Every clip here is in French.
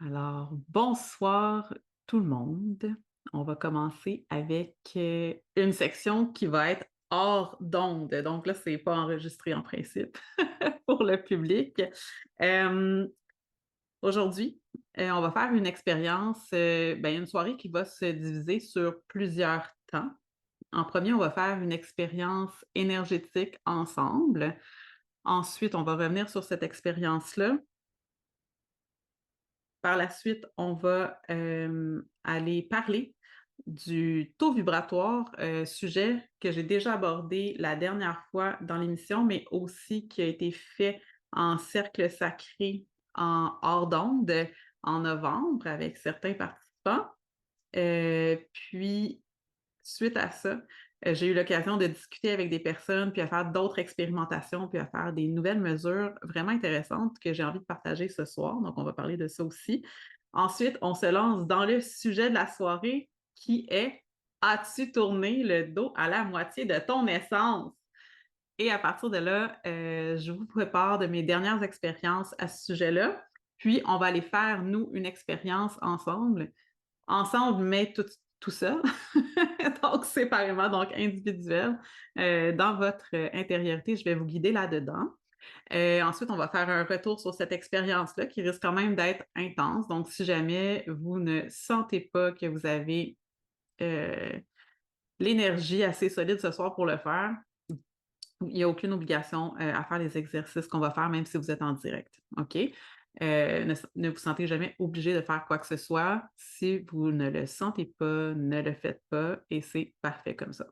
Alors, bonsoir tout le monde. On va commencer avec, une section qui va être hors d'onde. Donc là, c'est pas enregistré en principe pour le public. Hem, Aujourd'hui, on va faire une expérience, une soirée qui va se diviser sur plusieurs temps. En premier, on va faire une expérience énergétique ensemble. Ensuite, on va revenir sur cette expérience-là. Par la suite, on va, aller parler du taux vibratoire, sujet que j'ai déjà abordé la dernière fois dans l'émission, mais aussi qui a été fait en cercle sacré en hors d'onde en novembre avec certains participants. Puis suite à ça, j'ai eu l'occasion de discuter avec des personnes, puis à faire d'autres expérimentations, puis à faire des nouvelles mesures vraiment intéressantes que j'ai envie de partager ce soir. Donc, on va parler de ça aussi. Ensuite, on se lance dans le sujet de la soirée qui est: as-tu tourné le dos à la moitié de ton essence? Et à partir de là, je vous prépare de mes dernières expériences à ce sujet-là. Puis, on va aller faire, nous, une expérience ensemble. Ensemble, mais tout seul, donc séparément, donc individuel. Dans votre intériorité, je vais vous guider là-dedans. Ensuite, on va faire un retour sur cette expérience-là qui risque quand même d'être intense. Donc, si jamais vous ne sentez pas que vous avez euh, l'énergie assez solide ce soir pour le faire, il n'y a aucune obligation à faire les exercices qu'on va faire, même si vous êtes en direct. OK? Ne vous sentez jamais obligé de faire quoi que ce soit. Si vous ne le sentez pas, ne le faites pas et c'est parfait comme ça.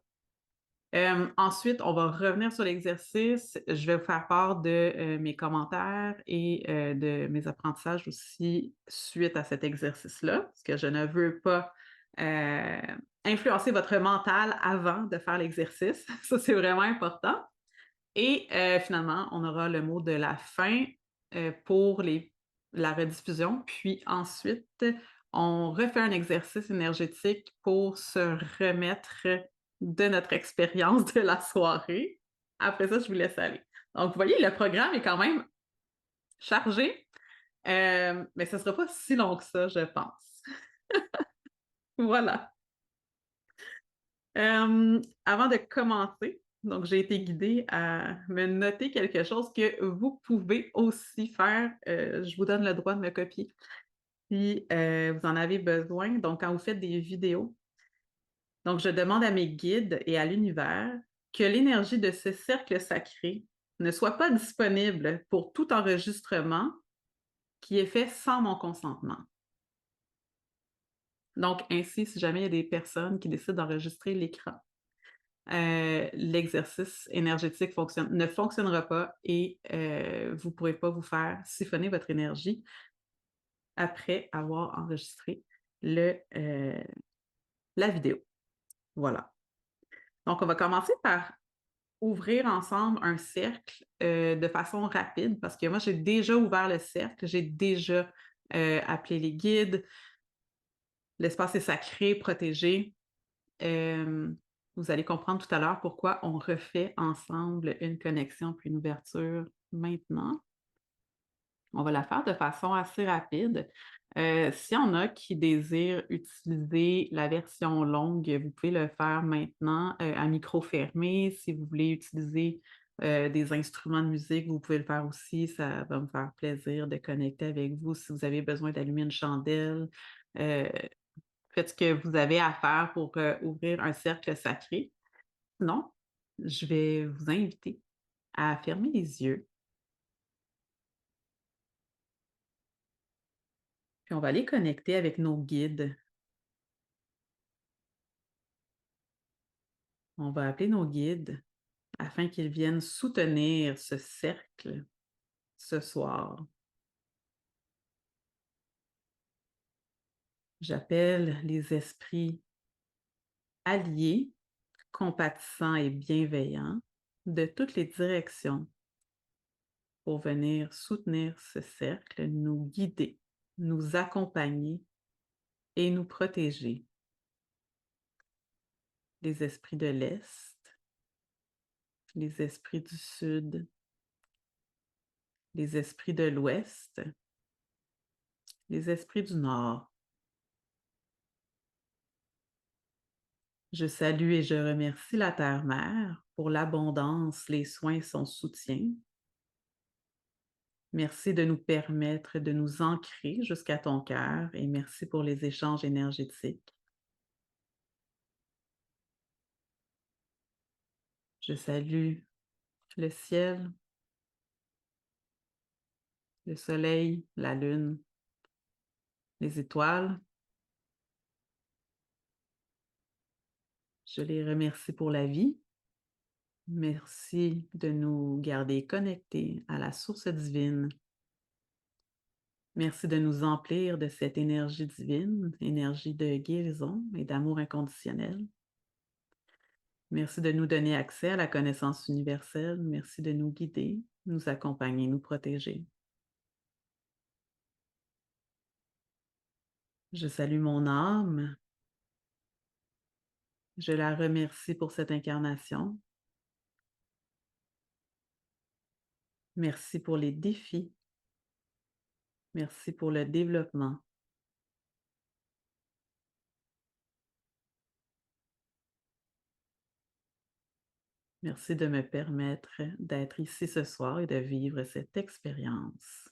Ensuite, on va revenir sur l'exercice. Je vais vous faire part de mes commentaires et de mes apprentissages aussi suite à cet exercice-là, parce que je ne veux pas euh, influencer votre mental avant de faire l'exercice. Ça, c'est vraiment important. Et finalement, on aura le mot de la fin pour la rediffusion. Puis ensuite, on refait un exercice énergétique pour se remettre de notre expérience de la soirée. Après ça, je vous laisse aller. Donc, vous voyez, le programme est quand même chargé, mais ce ne sera pas si long que ça, je pense. Voilà. Avant de commencer, donc j'ai été guidée à me noter quelque chose que vous pouvez aussi faire. Je vous donne le droit de me copier si vous en avez besoin. Donc, quand vous faites des vidéos, donc je demande à mes guides et à l'univers que l'énergie de ce cercle sacré ne soit pas disponible pour tout enregistrement qui est fait sans mon consentement. Donc, ainsi, si jamais il y a des personnes qui décident d'enregistrer l'écran, l'exercice énergétique ne fonctionnera pas et vous ne pourrez pas vous faire siphonner votre énergie après avoir enregistré le, la vidéo. Voilà. Donc, on va commencer par ouvrir ensemble un cercle de façon rapide parce que moi, j'ai déjà ouvert le cercle, j'ai déjà appelé les guides, l'espace est sacré, protégé. Euh, Vous allez comprendre tout à l'heure pourquoi on refait ensemble une connexion puis une ouverture maintenant. On va la faire de façon assez rapide. S'il y en a qui désirent utiliser la version longue, vous pouvez le faire maintenant à micro fermé. Si vous voulez utiliser des instruments de musique, vous pouvez le faire aussi. Ça va me faire plaisir de connecter avec vous. Si vous avez besoin d'allumer une chandelle, euh, faites ce que vous avez à faire pour ouvrir un cercle sacré. Sinon, je vais vous inviter à fermer les yeux, puis on va aller connecter avec nos guides. On va appeler nos guides afin qu'ils viennent soutenir ce cercle ce soir. J'appelle les esprits alliés, compatissants et bienveillants de toutes les directions pour venir soutenir ce cercle, nous guider, nous accompagner et nous protéger. Les esprits de l'Est, les esprits du Sud, les esprits de l'Ouest, les esprits du Nord. Je salue et je remercie la Terre-Mère pour l'abondance, les soins et son soutien. Merci de nous permettre de nous ancrer jusqu'à ton cœur et merci pour les échanges énergétiques. Je salue le ciel, le soleil, la lune, les étoiles. Je les remercie pour la vie. Merci de nous garder connectés à la source divine. Merci de nous emplir de cette énergie divine, énergie de guérison et d'amour inconditionnel. Merci de nous donner accès à la connaissance universelle. Merci de nous guider, nous accompagner, nous protéger. Je salue mon âme. Je la remercie pour cette incarnation. Merci pour les défis. Merci pour le développement. Merci de me permettre d'être ici ce soir et de vivre cette expérience.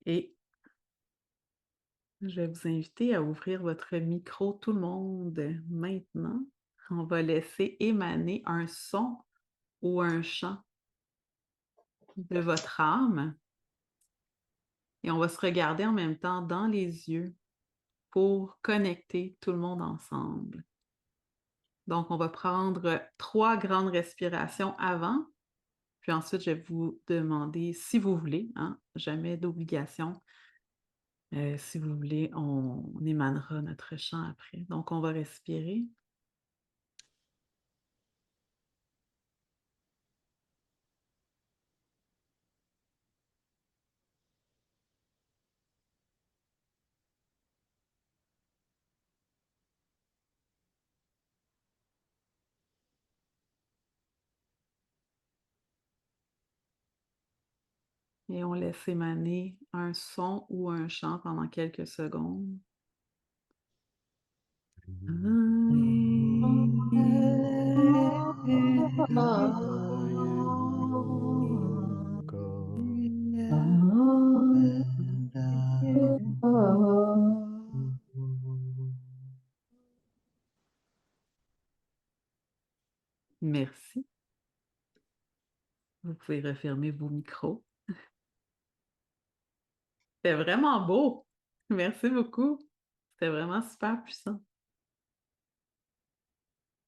Et je vais vous inviter à ouvrir votre micro, tout le monde, maintenant. On va laisser émaner un son ou un chant de votre âme et on va se regarder en même temps dans les yeux pour connecter tout le monde ensemble. Donc, on va prendre 3 grandes respirations avant, puis ensuite, je vais vous demander si vous voulez, hein, jamais d'obligation. Si vous voulez, on émanera notre chant après. Donc, on va respirer. Et on laisse émaner un son ou un chant pendant quelques secondes. Merci. Vous pouvez refermer vos micros. C'était vraiment beau. Merci beaucoup. C'était vraiment super puissant.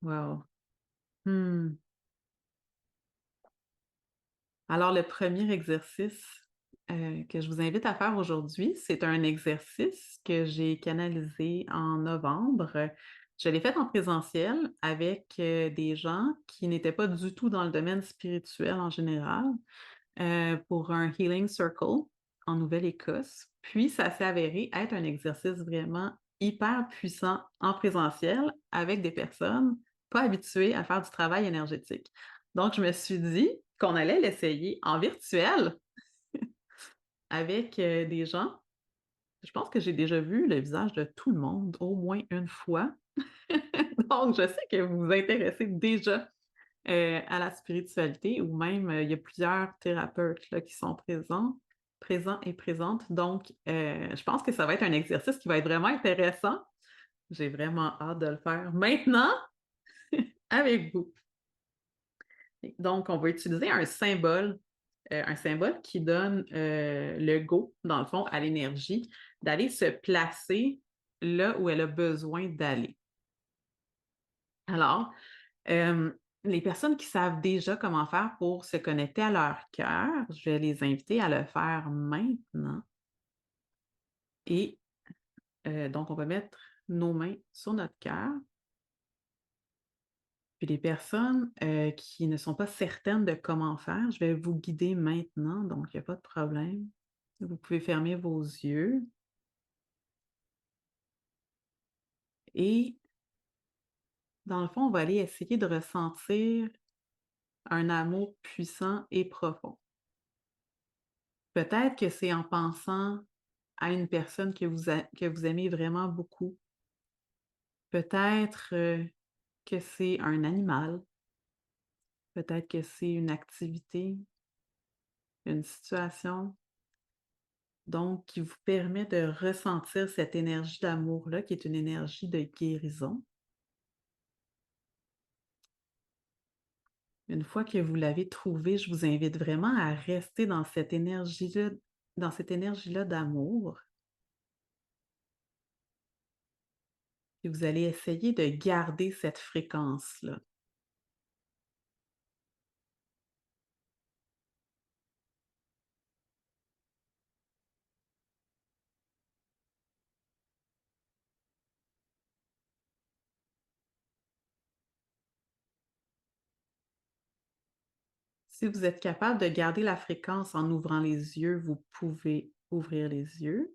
Wow. Hmm. Alors, le premier exercice que je vous invite à faire aujourd'hui, c'est un exercice que j'ai canalisé en novembre. Je l'ai fait en présentiel avec des gens qui n'étaient pas du tout dans le domaine spirituel en général, pour un Healing Circle en Nouvelle-Écosse. Puis, ça s'est avéré être un exercice vraiment hyper puissant en présentiel avec des personnes pas habituées à faire du travail énergétique. Donc, je me suis dit qu'on allait l'essayer en virtuel avec des gens. Je pense que j'ai déjà vu le visage de tout le monde au moins une fois. Donc, je sais que vous vous intéressez déjà à la spiritualité ou même il y a plusieurs thérapeutes là, qui sont présents et présentes. Donc, je pense que ça va être un exercice qui va être vraiment intéressant. J'ai vraiment hâte de le faire maintenant avec vous. Donc, on va utiliser un symbole qui donne le go, dans le fond, à l'énergie, d'aller se placer là où elle a besoin d'aller. Alors, euh, les personnes qui savent déjà comment faire pour se connecter à leur cœur, je vais les inviter à le faire maintenant. Et donc, on va mettre nos mains sur notre cœur. Puis les personnes qui ne sont pas certaines de comment faire, je vais vous guider maintenant, donc il n'y a pas de problème. Vous pouvez fermer vos yeux. et dans le fond, on va aller essayer de ressentir un amour puissant et profond. Peut-être que c'est en pensant à une personne que vous aimez vraiment beaucoup. Peut-être, que c'est un animal, peut-être que c'est une activité, une situation, donc qui vous permet de ressentir cette énergie d'amour-là, qui est une énergie de guérison. Une fois que vous l'avez trouvée, je vous invite vraiment à rester dans cette énergie-là d'amour, et vous allez essayer de garder cette fréquence-là. Si vous êtes capable de garder la fréquence en ouvrant les yeux, vous pouvez ouvrir les yeux.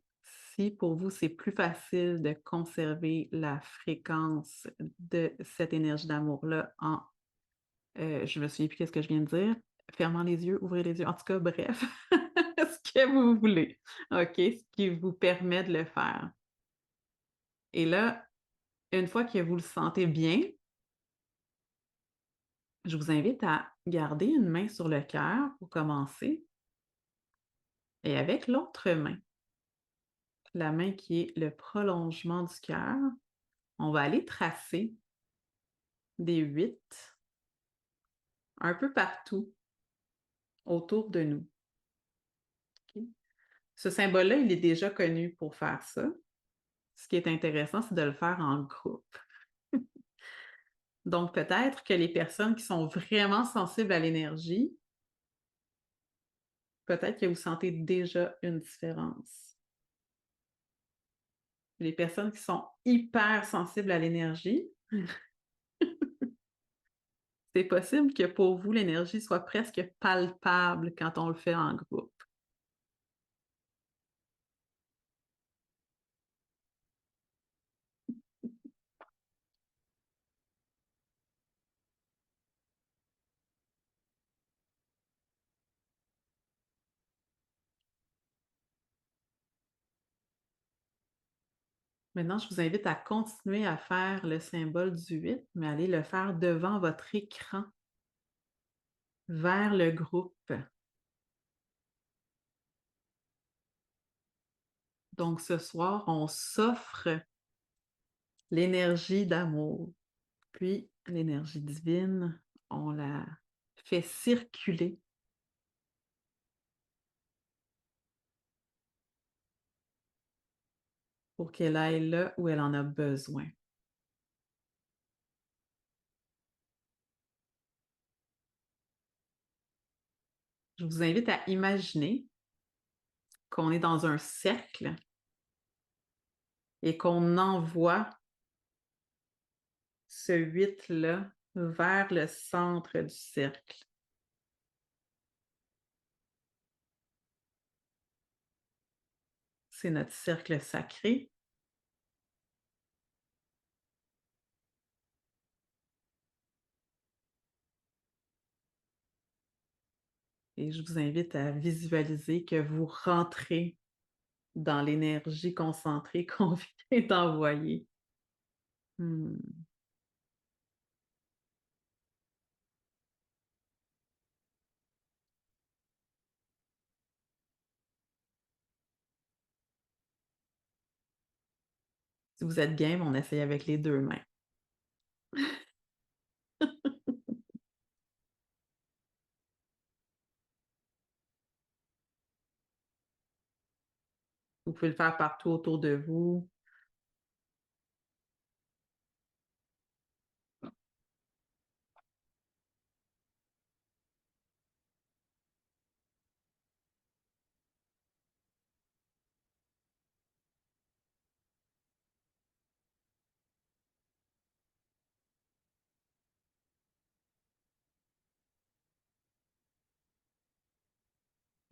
Si pour vous, c'est plus facile de conserver la fréquence de cette énergie d'amour-là en, je me souviens plus qu'est-ce que je viens de dire, fermant les yeux, ouvrir les yeux, en tout cas, bref, ce que vous voulez, OK? Ce qui vous permet de le faire. Et là, une fois que vous le sentez bien, je vous invite à garder une main sur le cœur pour commencer et avec l'autre main, la main qui est le prolongement du cœur, on va aller tracer des 8 un peu partout autour de nous. OK? Ce symbole-là, il est déjà connu pour faire ça. Ce qui est intéressant, c'est de le faire en groupe. Donc, peut-être que les personnes qui sont vraiment sensibles à l'énergie, peut-être que vous sentez déjà une différence. Les personnes qui sont hyper sensibles à l'énergie, c'est possible que pour vous, l'énergie soit presque palpable quand on le fait en groupe. Maintenant, je vous invite à continuer à faire le symbole du 8, mais allez le faire devant votre écran, vers le groupe. Donc ce soir, on s'offre l'énergie d'amour. Puis l'énergie divine, on la fait circuler pour qu'elle aille là où elle en a besoin. Je vous invite à imaginer qu'on est dans un cercle et qu'on envoie ce 8-là vers le centre du cercle. C'est notre cercle sacré. Et je vous invite à visualiser que vous rentrez dans l'énergie concentrée qu'on vient d'envoyer. Mmh. Si vous êtes game, on essaye avec les 2 mains. Vous pouvez le faire partout autour de vous.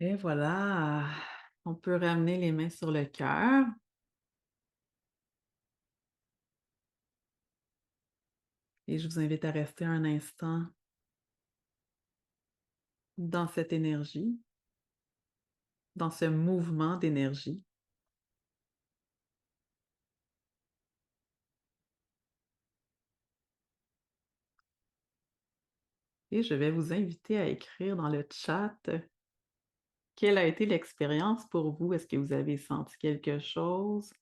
Et voilà, on peut ramener les mains sur le cœur. Et je vous invite à rester un instant dans cette énergie, dans ce mouvement d'énergie. Et je vais vous inviter à écrire dans le chat quelle a été l'expérience pour vous. Est-ce que vous avez senti quelque chose?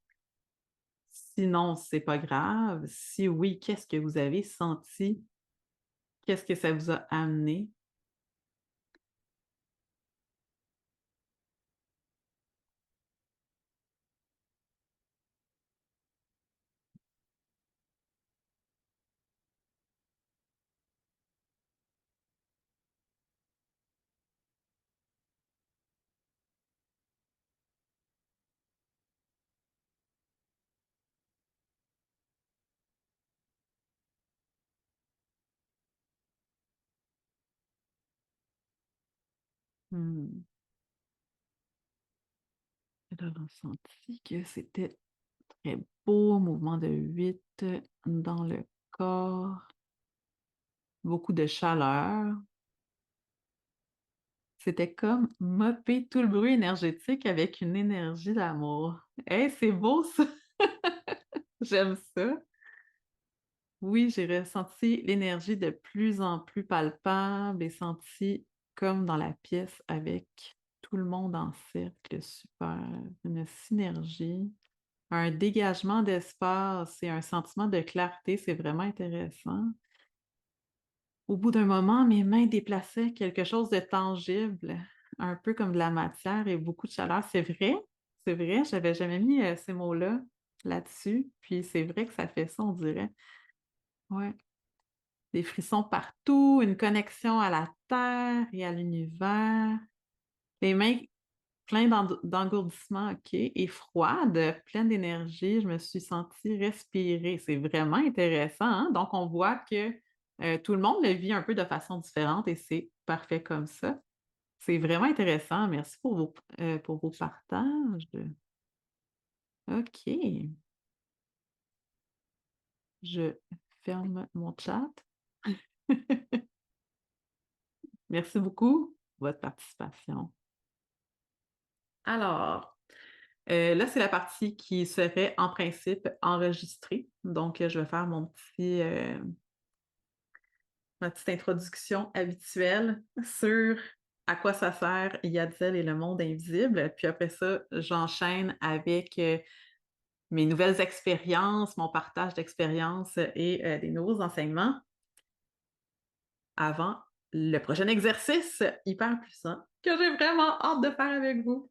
Sinon, c'est pas grave. Si oui, qu'est-ce que vous avez senti? Qu'est-ce que ça vous a amené? Hmm. Elle a ressenti que c'était très beau, mouvement de 8 dans le corps, beaucoup de chaleur. C'était comme mopper tout le bruit énergétique avec une énergie d'amour. Hey, c'est beau ça! J'aime ça. Oui, j'ai ressenti l'énergie de plus en plus palpable et senti comme dans la pièce avec tout le monde en cercle, super, une synergie, un dégagement d'espace et un sentiment de clarté, c'est vraiment intéressant. Au bout d'un moment, mes mains déplaçaient quelque chose de tangible, un peu comme de la matière et beaucoup de chaleur. C'est vrai, j'avais jamais mis ces mots-là là-dessus, puis c'est vrai que ça fait ça, on dirait. Ouais. Des frissons partout, une connexion à la terre et à l'univers. Les mains pleines d'engourdissement, OK, et froides, pleines d'énergie. Je me suis sentie respirer. C'est vraiment intéressant, hein? Donc, on voit que tout le monde le vit un peu de façon différente et c'est parfait comme ça. C'est vraiment intéressant. Merci pour vos partages. OK. Je ferme mon chat. Merci beaucoup pour votre participation. Alors, là, c'est la partie qui serait en principe enregistrée. Donc, je vais faire ma petite introduction habituelle sur à quoi ça sert Yatzel et le monde invisible. Puis après ça, j'enchaîne avec mes nouvelles expériences, mon partage d'expériences et des nouveaux enseignements avant le prochain exercice hyper puissant que j'ai vraiment hâte de faire avec vous.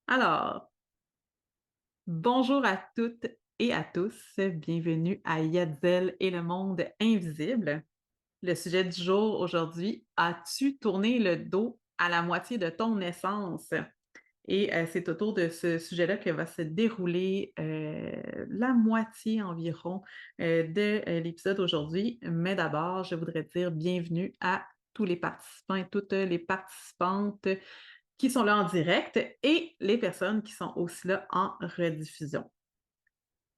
Alors, bonjour à toutes et à tous. Bienvenue à Yatzel et le monde invisible. Le sujet du jour aujourd'hui, as-tu tourné le dos à la moitié de ton essence? Et c'est autour de ce sujet-là que va se dérouler la moitié environ de l'épisode aujourd'hui. Mais d'abord, je voudrais dire bienvenue à tous les participants et toutes les participantes qui sont là en direct et les personnes qui sont aussi là en rediffusion.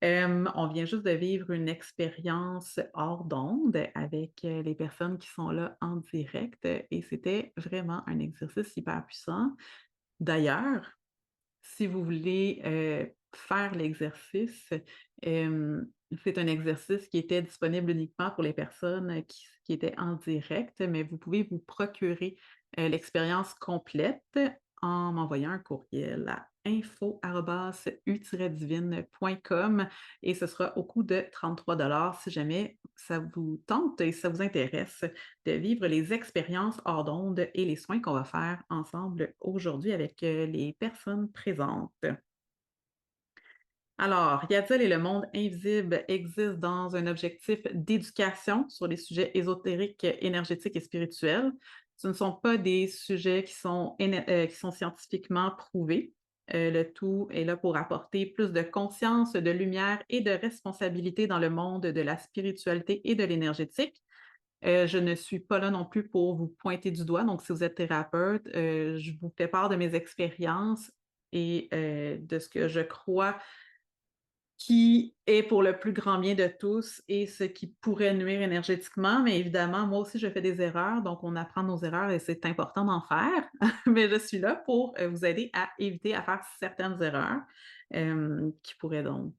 On vient juste de vivre une expérience hors d'onde avec les personnes qui sont là en direct et c'était vraiment un exercice hyper puissant. D'ailleurs, si vous voulez faire l'exercice, c'est un exercice qui était disponible uniquement pour les personnes qui étaient en direct, mais vous pouvez vous procurer l'expérience complète en m'envoyant un courriel à info@u-divine.com et ce sera au coût de 33 si jamais ça vous tente et ça vous intéresse de vivre les expériences hors d'onde et les soins qu'on va faire ensemble aujourd'hui avec les personnes présentes. Alors, Yatzel et le monde invisible existent dans un objectif d'éducation sur les sujets ésotériques, énergétiques et spirituels. Ce ne sont pas des sujets qui sont scientifiquement prouvés. Le tout est là pour apporter plus de conscience, de lumière et de responsabilité dans le monde de la spiritualité et de l'énergétique. Je ne suis pas là non plus pour vous pointer du doigt. Donc, si vous êtes thérapeute, je vous fais part de mes expériences et de ce que je crois qui est pour le plus grand bien de tous et ce qui pourrait nuire énergétiquement. Mais évidemment, moi aussi, je fais des erreurs, donc on apprend nos erreurs et c'est important d'en faire. Mais je suis là pour vous aider à éviter à faire certaines erreurs qui pourraient donc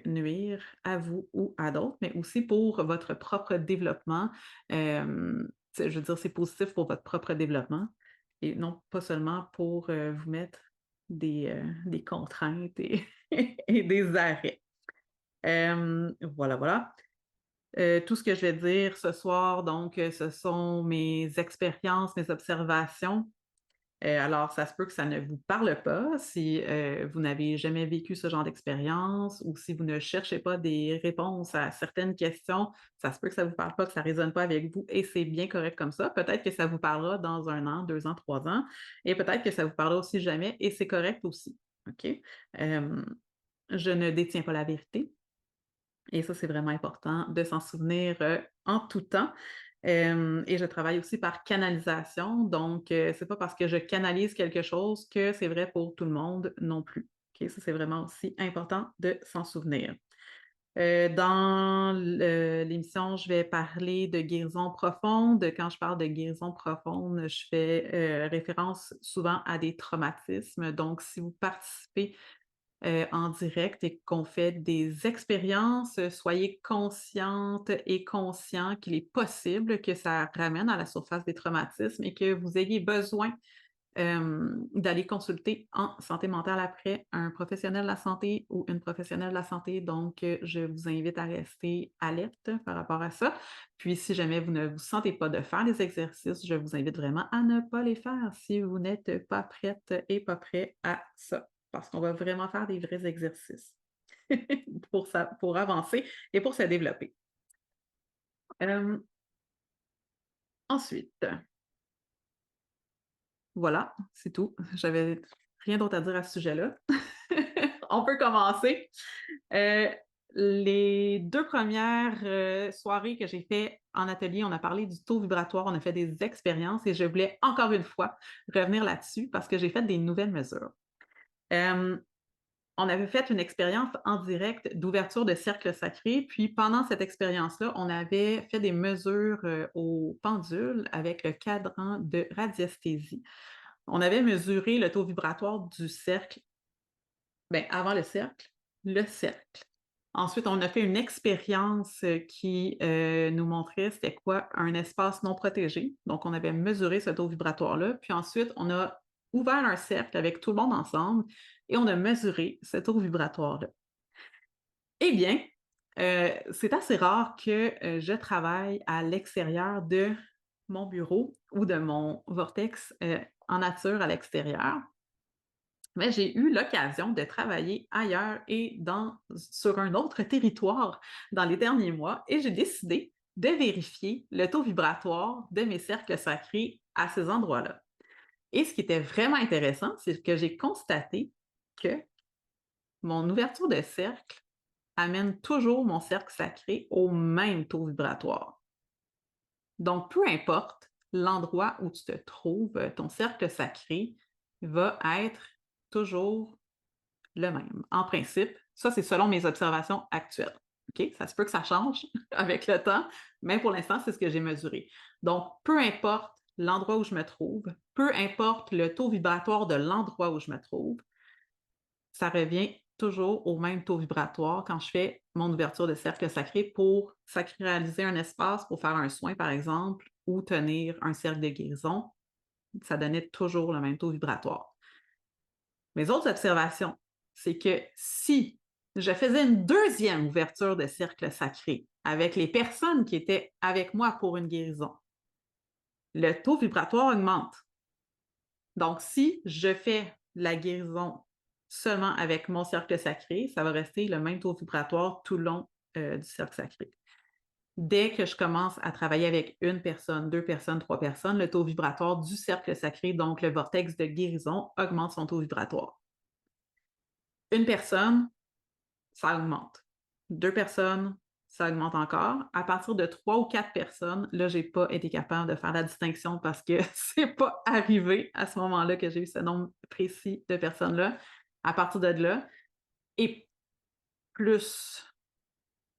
nuire à vous ou à d'autres, mais aussi pour votre propre développement. Je veux dire, c'est positif pour votre propre développement et non pas seulement pour vous mettre des contraintes et, et des arrêts. Voilà, voilà. Tout ce que je vais dire ce soir, donc, ce sont mes expériences, mes observations. Alors, ça se peut que ça ne vous parle pas si vous n'avez jamais vécu ce genre d'expérience ou si vous ne cherchez pas des réponses à certaines questions, ça se peut que ça ne vous parle pas, que ça ne résonne pas avec vous et c'est bien correct comme ça. Peut-être que ça vous parlera dans 1 an, 2 ans, 3 ans et peut-être que ça vous parlera aussi jamais et c'est correct aussi. OK? Je ne détiens pas la vérité. Et ça, c'est vraiment important de s'en souvenir, en tout temps. Et je travaille aussi par canalisation, donc c'est pas parce que je canalise quelque chose que c'est vrai pour tout le monde non plus. OK? Ça, c'est vraiment aussi important de s'en souvenir. Dans l'émission, je vais parler de guérison profonde. Quand je parle de guérison profonde, je fais, référence souvent à des traumatismes. Donc si vous participez en direct et qu'on fait des expériences, soyez conscientes et conscients qu'il est possible que ça ramène à la surface des traumatismes et que vous ayez besoin, d'aller consulter en santé mentale après un professionnel de la santé ou une professionnelle de la santé. Donc, je vous invite à rester alerte par rapport à ça. Puis, si jamais vous ne vous sentez pas de faire les exercices, je vous invite vraiment à ne pas les faire si vous n'êtes pas prête et pas prêt à ça parce qu'on va vraiment faire des vrais exercices pour avancer et pour se développer. Hem, ensuite, voilà, c'est tout. J'avais rien d'autre à dire à ce sujet-là. On peut commencer. Heu, les 2 premières, soirées que j'ai fait en atelier, on a parlé du taux vibratoire, on a fait des expériences et je voulais encore une fois revenir là-dessus parce que j'ai fait des nouvelles mesures. Hem On avait fait une expérience en direct d'ouverture de cercle sacré, puis pendant cette expérience-là, on avait fait des mesures, au pendule avec le cadran de radiesthésie. On avait mesuré le taux vibratoire du cercle, ben, avant le cercle. Ensuite, on a fait une expérience, qui, nous montrait c'était quoi un espace non protégé. Donc on avait mesuré ce taux vibratoire-là, puis ensuite on a ouvert un cercle avec tout le monde ensemble et on a mesuré ce taux vibratoire-là. Eh bien, c'est assez rare que, je travaille à l'extérieur de mon bureau ou de mon vortex, en nature à l'extérieur. Mais j'ai eu l'occasion de travailler ailleurs et sur un autre territoire dans les derniers mois et j'ai décidé de vérifier le taux vibratoire de mes cercles sacrés à ces endroits-là. Et ce qui était vraiment intéressant, c'est que j'ai constaté que mon ouverture de cercle amène toujours mon cercle sacré au même taux vibratoire. Donc, peu importe l'endroit où tu te trouves, ton cercle sacré va être toujours le même. En principe, ça, c'est selon mes observations actuelles. OK? Ça se peut que ça change avec le temps, mais pour l'instant, c'est ce que j'ai mesuré. Donc, peu importe l'endroit où je me trouve, peu importe le taux vibratoire de l'endroit où je me trouve, ça revient toujours au même taux vibratoire quand je fais mon ouverture de cercle sacré pour sacraliser un espace pour faire un soin, par exemple, ou tenir un cercle de guérison. Ça donnait toujours le même taux vibratoire. Mes autres observations, c'est que si je faisais une deuxième ouverture de cercle sacré avec les personnes qui étaient avec moi pour une guérison, le taux vibratoire augmente. Donc, si je fais la guérison seulement avec mon cercle sacré, ça va rester le même taux vibratoire tout le long du cercle sacré. Dès que je commence à travailler avec une personne, 2 personnes, 3 personnes, le taux vibratoire du cercle sacré, donc le vortex de guérison, augmente son taux vibratoire. Une personne, ça augmente. 2 personnes, ça augmente encore. À partir de 3 ou 4 personnes, là, j'ai pas été capable de faire la distinction parce que c'est pas arrivé à ce moment-là que j'ai eu ce nombre précis de personnes-là. À partir de là et plus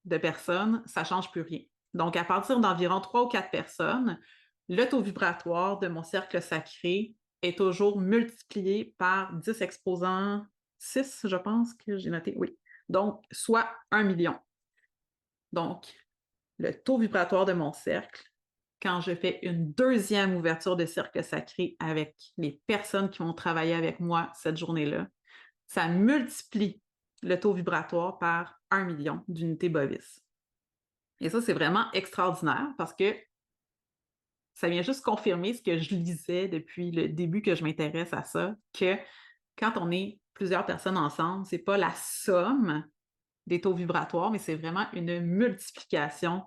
de personnes, ça ne change plus rien. Donc, à partir d'environ 3 ou 4 personnes, le taux vibratoire de mon cercle sacré est toujours multiplié par 10 exposants 6, je pense que j'ai noté, oui. Donc, soit 1 million. Donc, le taux vibratoire de mon cercle, quand je fais une deuxième ouverture de cercle sacré avec les personnes qui vont travailler avec moi cette journée-là, ça multiplie le taux vibratoire par 1 million d'unités bovis. Et ça, c'est vraiment extraordinaire parce que ça vient juste confirmer ce que je lisais depuis le début que je m'intéresse à ça, que quand on est plusieurs personnes ensemble, c'est pas la somme des taux vibratoires, mais c'est vraiment une multiplication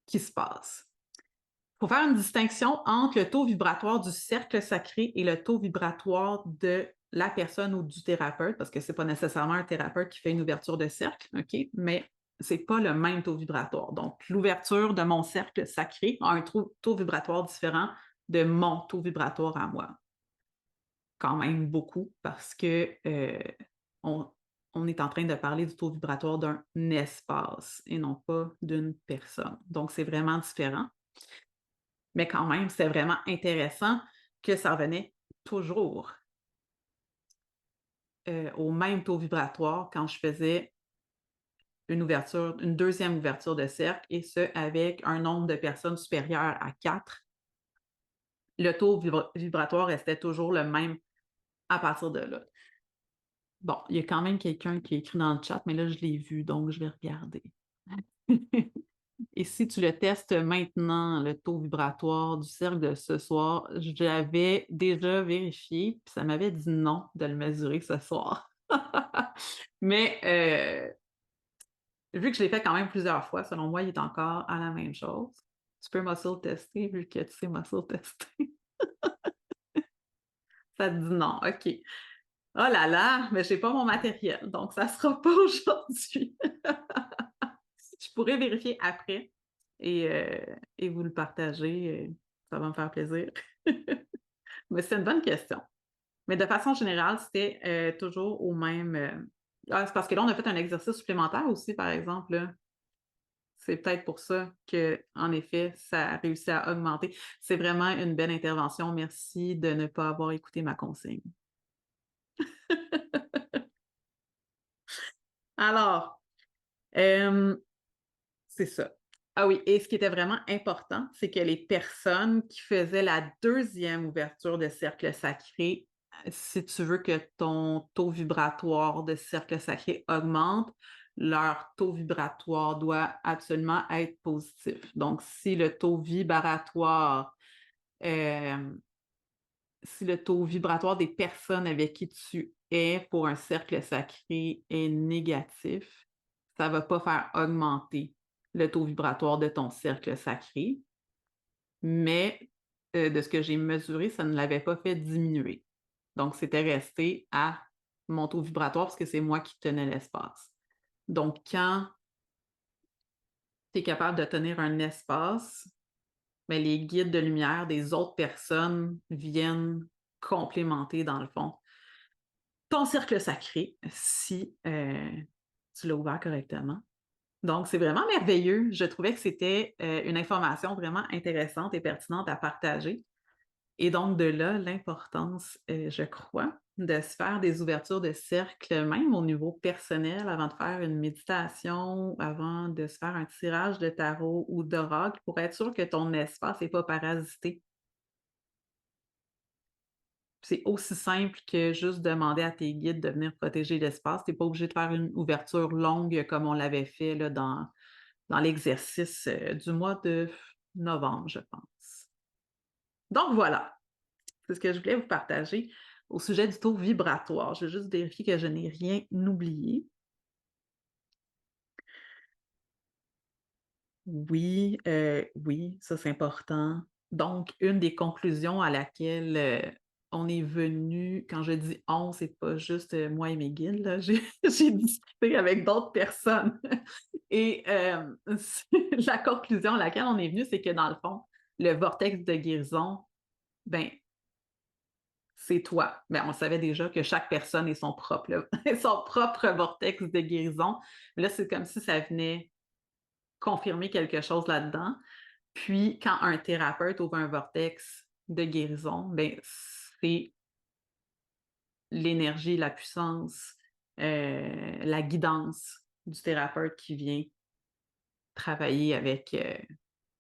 qui se passe. Il faut faire une distinction entre le taux vibratoire du cercle sacré et le taux vibratoire de la personne ou du thérapeute, parce que c'est pas nécessairement un thérapeute qui fait une ouverture de cercle, OK? Mais c'est pas le même taux vibratoire. Donc, l'ouverture de mon cercle sacré a un taux vibratoire différent de mon taux vibratoire à moi. Quand même beaucoup, parce que on est en train de parler du taux vibratoire d'un espace et non pas d'une personne. Donc, c'est vraiment différent. Mais quand même, c'est vraiment intéressant que ça revenait toujours au même taux vibratoire quand je faisais une deuxième ouverture de cercle, et ce, avec un nombre de personnes supérieur à 4. Le taux vibratoire restait toujours le même à partir de là. Bon, il y a quand même quelqu'un qui a écrit dans le chat, mais là, je l'ai vu, donc je vais regarder. Et si tu le testes maintenant, le taux vibratoire du cercle de ce soir, j'avais déjà vérifié, puis ça m'avait dit non de le mesurer ce soir. Mais vu que je l'ai fait quand même plusieurs fois, selon moi, il est encore à la même chose. Tu peux muscle tester vu que tu sais muscle tester. Ça te dit non, OK. Oh là là, mais j'ai pas mon matériel, donc ça sera pas aujourd'hui. Je pourrais vérifier après et vous le partager. Ça va me faire plaisir. Mais c'est une bonne question. Mais de façon générale, c'était toujours au même. Ah, c'est parce que là, on a fait un exercice supplémentaire aussi, par exemple. Là. C'est peut-être pour ça que, en effet, ça a réussi à augmenter. C'est vraiment une belle intervention. Merci de ne pas avoir écouté ma consigne. Alors, euh, c'est ça. Ah oui, et ce qui était vraiment important, c'est que les personnes qui faisaient la deuxième ouverture de cercle sacré, si tu veux que ton taux vibratoire de cercle sacré augmente, leur taux vibratoire doit absolument être positif. Donc, euh, si le taux vibratoire des personnes avec qui tu es pour un cercle sacré est négatif, ça ne va pas faire augmenter le taux vibratoire de ton cercle sacré, mais de ce que j'ai mesuré, ça ne l'avait pas fait diminuer. Donc, c'était resté à mon taux vibratoire parce que c'est moi qui tenais l'espace. Donc, quand tu es capable de tenir un espace, bien, les guides de lumière des autres personnes viennent complémenter, dans le fond, ton cercle sacré si tu l'as ouvert correctement. Donc, c'est vraiment merveilleux. Je trouvais que c'était une information vraiment intéressante et pertinente à partager. Et donc, de là, l'importance, je crois, de se faire des ouvertures de cercle, même au niveau personnel, avant de faire une méditation, avant de se faire un tirage de tarot ou d'oracle, pour être sûr que ton espace n'est pas parasité. C'est aussi simple que juste demander à tes guides de venir protéger l'espace. Tu n'es pas obligé de faire une ouverture longue comme on l'avait fait là, dans l'exercice du mois de novembre, je pense. Donc voilà, c'est ce que je voulais vous partager au sujet du taux vibratoire. Je vais juste vérifier que je n'ai rien oublié. Oui, oui, ça c'est important. Donc, une des conclusions à laquelle on est venu, quand je dis on, c'est pas juste moi et mes guides, là, j'ai discuté avec d'autres personnes. Et la conclusion à laquelle on est venu, c'est que dans le fond, le vortex de guérison, ben, c'est toi. Ben, on savait déjà que chaque personne est son propre, son propre vortex de guérison. Mais là, c'est comme si ça venait confirmer quelque chose là-dedans. Puis, quand un thérapeute ouvre un vortex de guérison, ben, c'est l'énergie, la puissance, la guidance du thérapeute qui vient travailler avec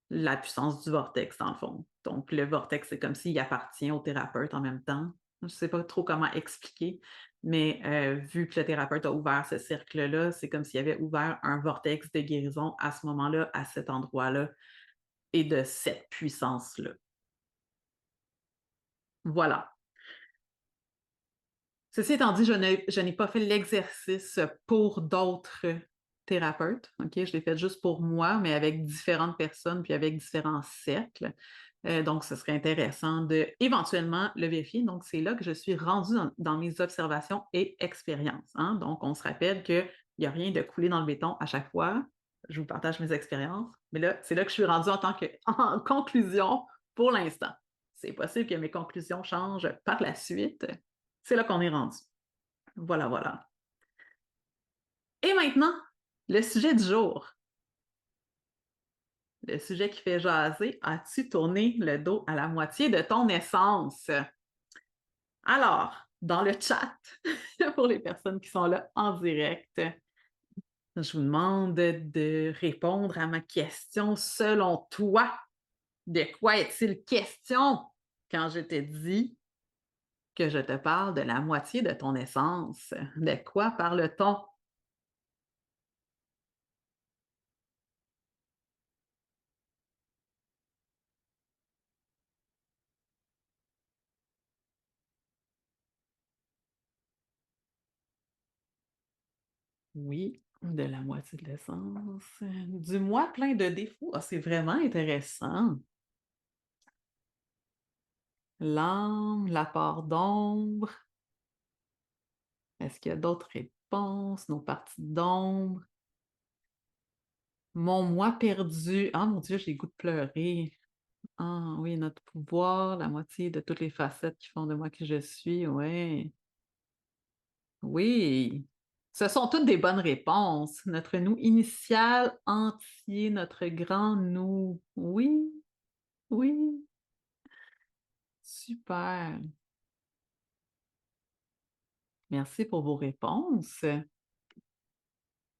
la puissance du vortex, dans le fond. Donc, le vortex, c'est comme s'il appartient au thérapeute en même temps. Je ne sais pas trop comment expliquer, mais vu que le thérapeute a ouvert ce cercle-là, c'est comme s'il avait ouvert un vortex de guérison à ce moment-là, à cet endroit-là, et de cette puissance-là. Voilà. Ceci étant dit, je n'ai pas fait l'exercice pour d'autres thérapeutes. OK? Je l'ai fait juste pour moi, mais avec différentes personnes puis avec différents cercles. Donc, ce serait intéressant de éventuellement le vérifier. Donc, c'est là que je suis rendue dans mes observations et expériences. Hein? Donc, on se rappelle qu'il n'y a rien de coulé dans le béton à chaque fois. Je vous partage mes expériences. Mais là, c'est là que je suis rendue en conclusion pour l'instant. C'est possible que mes conclusions changent par la suite. C'est là qu'on est rendu. Voilà, voilà. Et maintenant, le sujet du jour. Le sujet qui fait jaser, as-tu tourné le dos à la moitié de ton essence? Alors, dans le chat, pour les personnes qui sont là en direct, je vous demande de répondre à ma question. Selon toi, de quoi est-il question quand je te dis que je te parle de la moitié de ton essence? De quoi parle-t-on? Oui, de la moitié de l'essence. Du moi plein de défauts. Ah, c'est vraiment intéressant. L'âme, la part d'ombre. Est-ce qu'il y a d'autres réponses? Nos parties d'ombre. Mon moi perdu. Ah mon Dieu, j'ai le goût de pleurer. Ah oui, notre pouvoir, la moitié de toutes les facettes qui font de moi qui je suis. Oui. Oui. Ce sont toutes des bonnes réponses. Notre nous initial entier, notre grand nous. Oui, oui. Super. Merci pour vos réponses.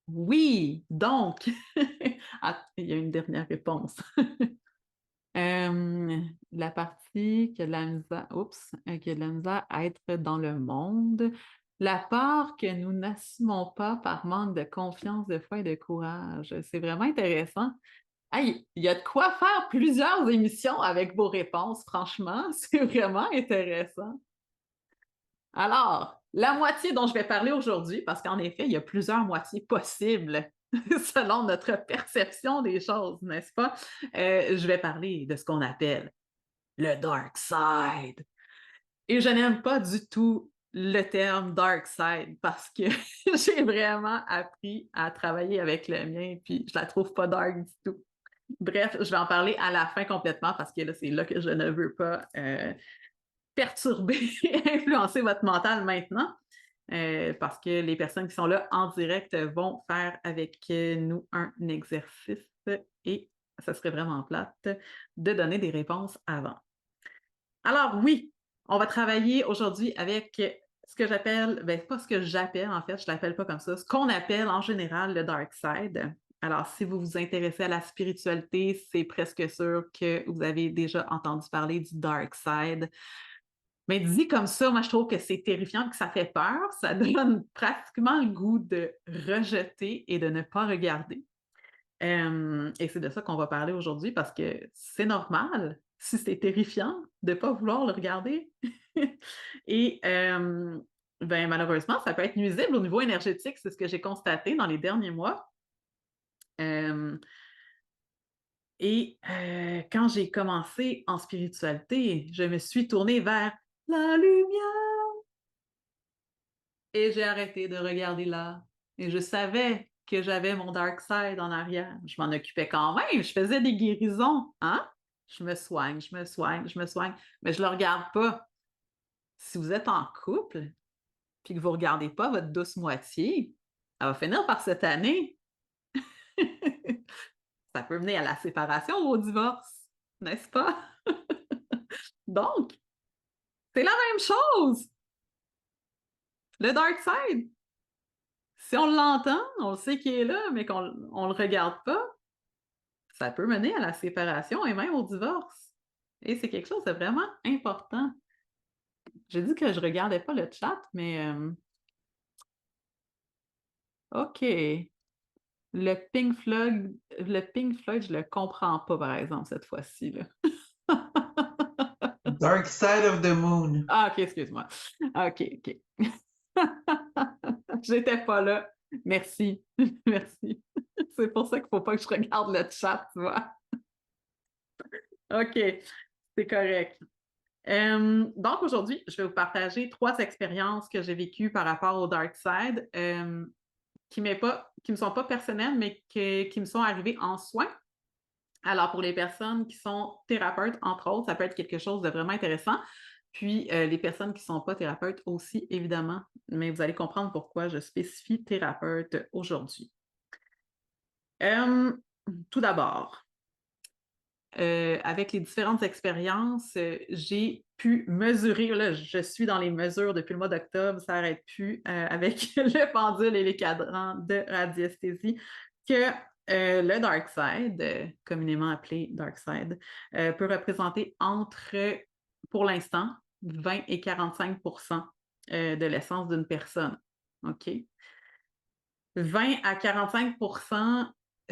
Oui, donc, ah, il y a une dernière réponse. La partie qui a de la misère, oups, qui a de la misère à être dans le monde, la part que nous n'assumons pas par manque de confiance, de foi et de courage. C'est vraiment intéressant. Hey, il y a de quoi faire plusieurs émissions avec vos réponses, franchement, c'est vraiment intéressant. Alors, la moitié dont je vais parler aujourd'hui, parce qu'en effet, il y a plusieurs moitiés possibles selon notre perception des choses, n'est-ce pas? Je vais parler de ce qu'on appelle le dark side. Et je n'aime pas du tout le terme dark side parce que j'ai vraiment appris à travailler avec le mien, puis je la trouve pas dark du tout. Bref, je vais en parler à la fin complètement parce que là, c'est là que je ne veux pas perturber, influencer votre mental maintenant, parce que les personnes qui sont là en direct vont faire avec nous un exercice et ça serait vraiment plate de donner des réponses avant. Alors oui, on va travailler aujourd'hui avec ce que j'appelle, ben pas ce que j'appelle en fait, je l'appelle pas comme ça, ce qu'on appelle en général le dark side. Alors, si vous vous intéressez à la spiritualité, c'est presque sûr que vous avez déjà entendu parler du dark side. Mais dit comme ça, moi, je trouve que c'est terrifiant, que ça fait peur. Ça donne pratiquement le goût de rejeter et de ne pas regarder. Et c'est de ça qu'on va parler aujourd'hui parce que c'est normal, si c'est terrifiant, de ne pas vouloir le regarder. Et ben, malheureusement, ça peut être nuisible au niveau énergétique. C'est ce que j'ai constaté dans les derniers mois. Euh, quand j'ai commencé en spiritualité, je me suis tournée vers la lumière. Et j'ai arrêté de regarder là. Et je savais que j'avais mon dark side en arrière. Je m'en occupais quand même. Je faisais des guérisons. Hein? Je me soigne, je me soigne, je me soigne. Mais je ne le regarde pas. si vous êtes en couple, puis que vous ne regardez pas votre douce moitié, elle va finir par cette année. Ça peut mener à la séparation ou au divorce, n'est-ce pas? Donc, c'est la même chose. Le dark side, si on l'entend, on sait qu'il est là, mais qu'on ne le regarde pas, ça peut mener à la séparation et même au divorce. Et c'est quelque chose de vraiment important. J'ai dit que je regardais pas le chat, mais OK. Le Pink Floyd, je le comprends pas, par exemple, cette fois-ci, là. Dark Side of the Moon. Ah, OK, excuse-moi. OK, OK. J'étais pas là. Merci. Merci. C'est pour ça qu'il faut pas que je regarde le chat, tu vois. OK, c'est correct. Donc aujourd'hui, je vais vous partager 3 expériences que j'ai vécues par rapport au dark side, qui me sont pas personnelles, mais qui me sont arrivées en soins. Alors pour les personnes qui sont thérapeutes, entre autres, ça peut être quelque chose de vraiment intéressant. Puis les personnes qui sont pas thérapeutes aussi, évidemment, mais vous allez comprendre pourquoi je spécifie thérapeute aujourd'hui. Hem, Tout d'abord, avec les différentes expériences, j'ai pu mesurer, là, je suis dans les mesures depuis le mois d'octobre, ça n'arrête plus, avec le pendule et les cadrans de radiesthésie, que le dark side, communément appelé dark side, peut représenter entre, pour l'instant, 20 et 45 de l'essence d'une personne. OK? 20 à 45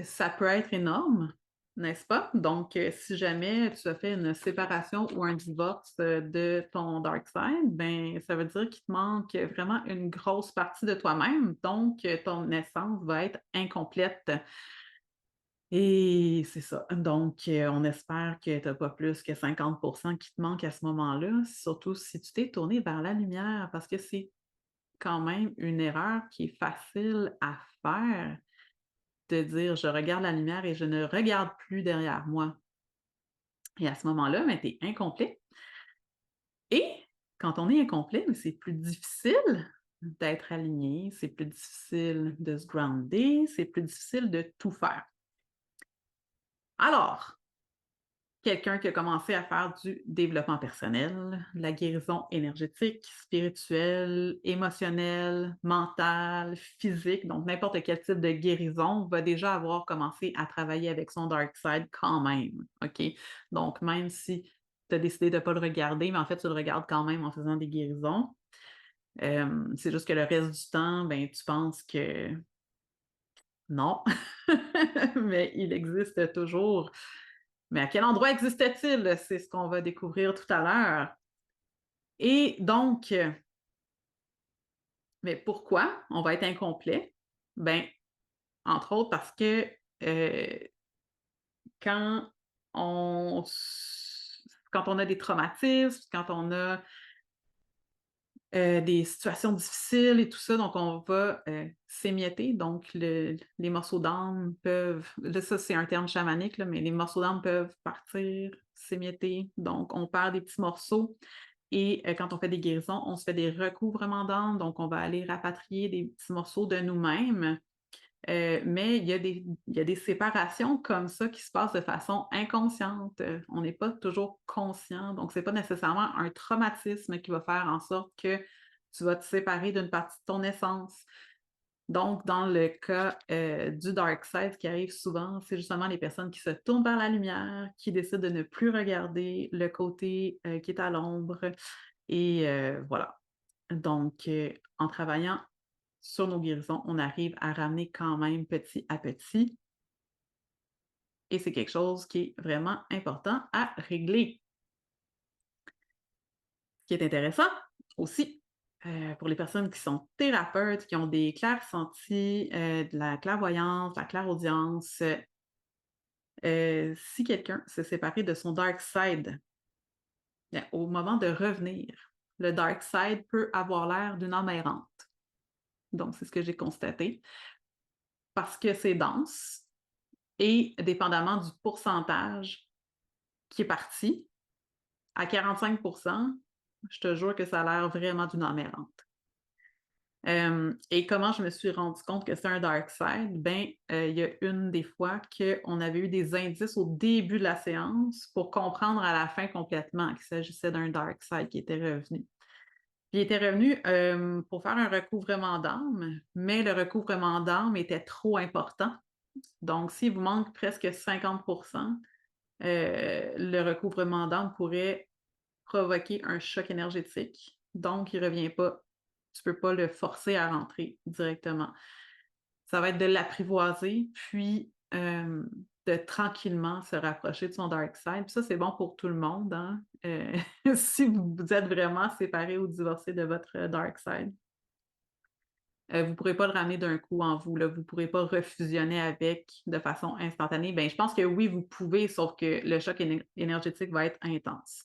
ça peut être énorme, n'est-ce pas? Donc, si jamais tu as fait une séparation ou un divorce de ton dark side, ben, ça veut dire qu'il te manque vraiment une grosse partie de toi-même. Donc, ton essence va être incomplète. Et c'est ça. Donc, on espère que tu n'as pas plus que 50 qui te manque à ce moment-là, surtout si tu t'es tourné vers la lumière, parce que c'est quand même une erreur qui est facile à faire de dire: «Je regarde la lumière et je ne regarde plus derrière moi» et à ce moment-là, ben, tu es incomplet et quand on est incomplet, ben, c'est plus difficile d'être aligné, c'est plus difficile de se grounder, c'est plus difficile de tout faire. Alors, quelqu'un qui a commencé à faire du développement personnel, de la guérison énergétique, spirituelle, émotionnelle, mentale, physique, donc n'importe quel type de guérison va déjà avoir commencé à travailler avec son dark side quand même, OK? Donc même si tu as décidé de ne pas le regarder, mais en fait, tu le regardes quand même en faisant des guérisons. C'est juste que le reste du temps, ben, tu penses que non, mais il existe toujours. Mais à quel endroit existe-t-il? C'est ce qu'on va découvrir tout à l'heure. Et donc, mais pourquoi on va être incomplet? Ben, entre autres parce que quand on, quand on a des traumatismes, quand on a des situations difficiles et tout ça, donc on va s'émietter. Donc, les morceaux d'âme peuvent, là, ça c'est un terme chamanique, là, mais les morceaux d'âme peuvent partir, s'émietter. Donc, on perd des petits morceaux. Et quand on fait des guérisons, on se fait des recouvrements d'âme, donc on va aller rapatrier des petits morceaux de nous-mêmes. Mais il y a des séparations comme ça qui se passent de façon inconsciente. On n'est pas toujours conscient, donc c'est pas nécessairement un traumatisme qui va faire en sorte que tu vas te séparer d'une partie de ton essence. Donc, dans le cas du dark side, ce qui arrive souvent, c'est justement les personnes qui se tournent vers la lumière, qui décident de ne plus regarder le côté qui est à l'ombre. Et voilà. Donc, en travaillant sur nos guérisons, on arrive à ramener quand même petit à petit. Et c'est quelque chose qui est vraiment important à régler. Ce qui est intéressant aussi, pour les personnes qui sont thérapeutes, qui ont des clairs-sentis, de la clairvoyance, de la clairaudience, si quelqu'un s'est séparé de son dark side, bien, au moment de revenir, le dark side peut avoir l'air d'une âme errante. Donc, c'est ce que j'ai constaté. Parce que c'est dense et dépendamment du pourcentage qui est parti, à 45 Je te jure que ça a l'air vraiment d'une âme errante. Et comment je me suis rendu compte que c'est un dark side? Ben, il y a une des fois qu'on avait eu des indices au début de la séance pour comprendre à la fin complètement qu'il s'agissait d'un dark side qui était revenu. Puis il était revenu pour faire un recouvrement d'âme, mais le recouvrement d'âme était trop important. Donc, s'il vous manque presque 50%, le recouvrement d'âme pourrait provoquer un choc énergétique. Donc, il ne revient pas. Tu ne peux pas le forcer à rentrer directement. Ça va être de l'apprivoiser, puis de tranquillement se rapprocher de son dark side. Puis ça, c'est bon pour tout le monde. Hein? Si vous êtes vraiment séparés ou divorcés de votre dark side, vous ne pourrez pas le ramener d'un coup en vous. Là. Vous ne pourrez pas refusionner avec de façon instantanée. Ben, je pense que oui, vous pouvez, sauf que le choc énergétique va être intense.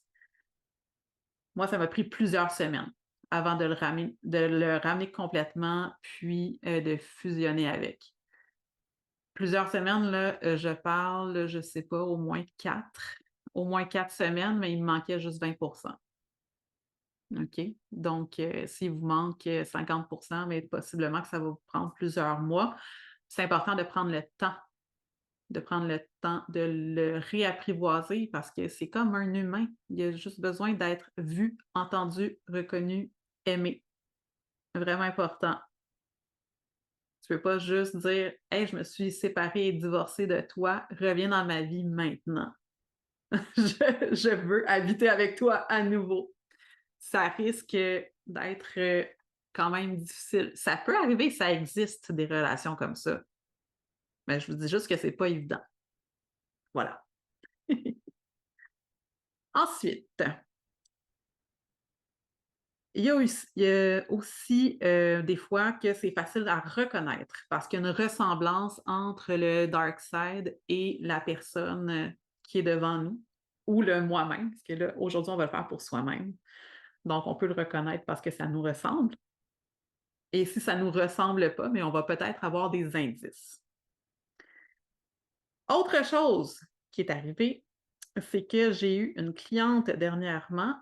Moi, ça m'a pris plusieurs semaines avant de le ramener complètement, puis de fusionner avec. Plusieurs semaines, là, je parle, je ne sais pas, au moins 4 semaines, mais il me manquait juste 20%. OK? Donc, s'il vous manque 50%, mais possiblement que ça va vous prendre plusieurs mois, c'est important de prendre le temps de le réapprivoiser parce que c'est comme un humain. Il a juste besoin d'être vu, entendu, reconnu, aimé. Vraiment important. Tu peux pas juste dire hey, je me suis séparée et divorcée de toi, reviens dans ma vie maintenant. je veux habiter avec toi à nouveau. Ça risque d'être quand même difficile. Ça peut arriver, ça existe des relations comme ça. Mais je vous dis juste que c'est pas évident. Voilà. Ensuite, il y a aussi des fois que c'est facile à reconnaître parce qu'il y a une ressemblance entre le dark side et la personne qui est devant nous ou le moi-même, parce que là, aujourd'hui, on va le faire pour soi-même. Donc, on peut le reconnaître parce que ça nous ressemble. Et si ça ne nous ressemble pas, mais on va peut-être avoir des indices. Autre chose qui est arrivée, c'est que j'ai eu une cliente dernièrement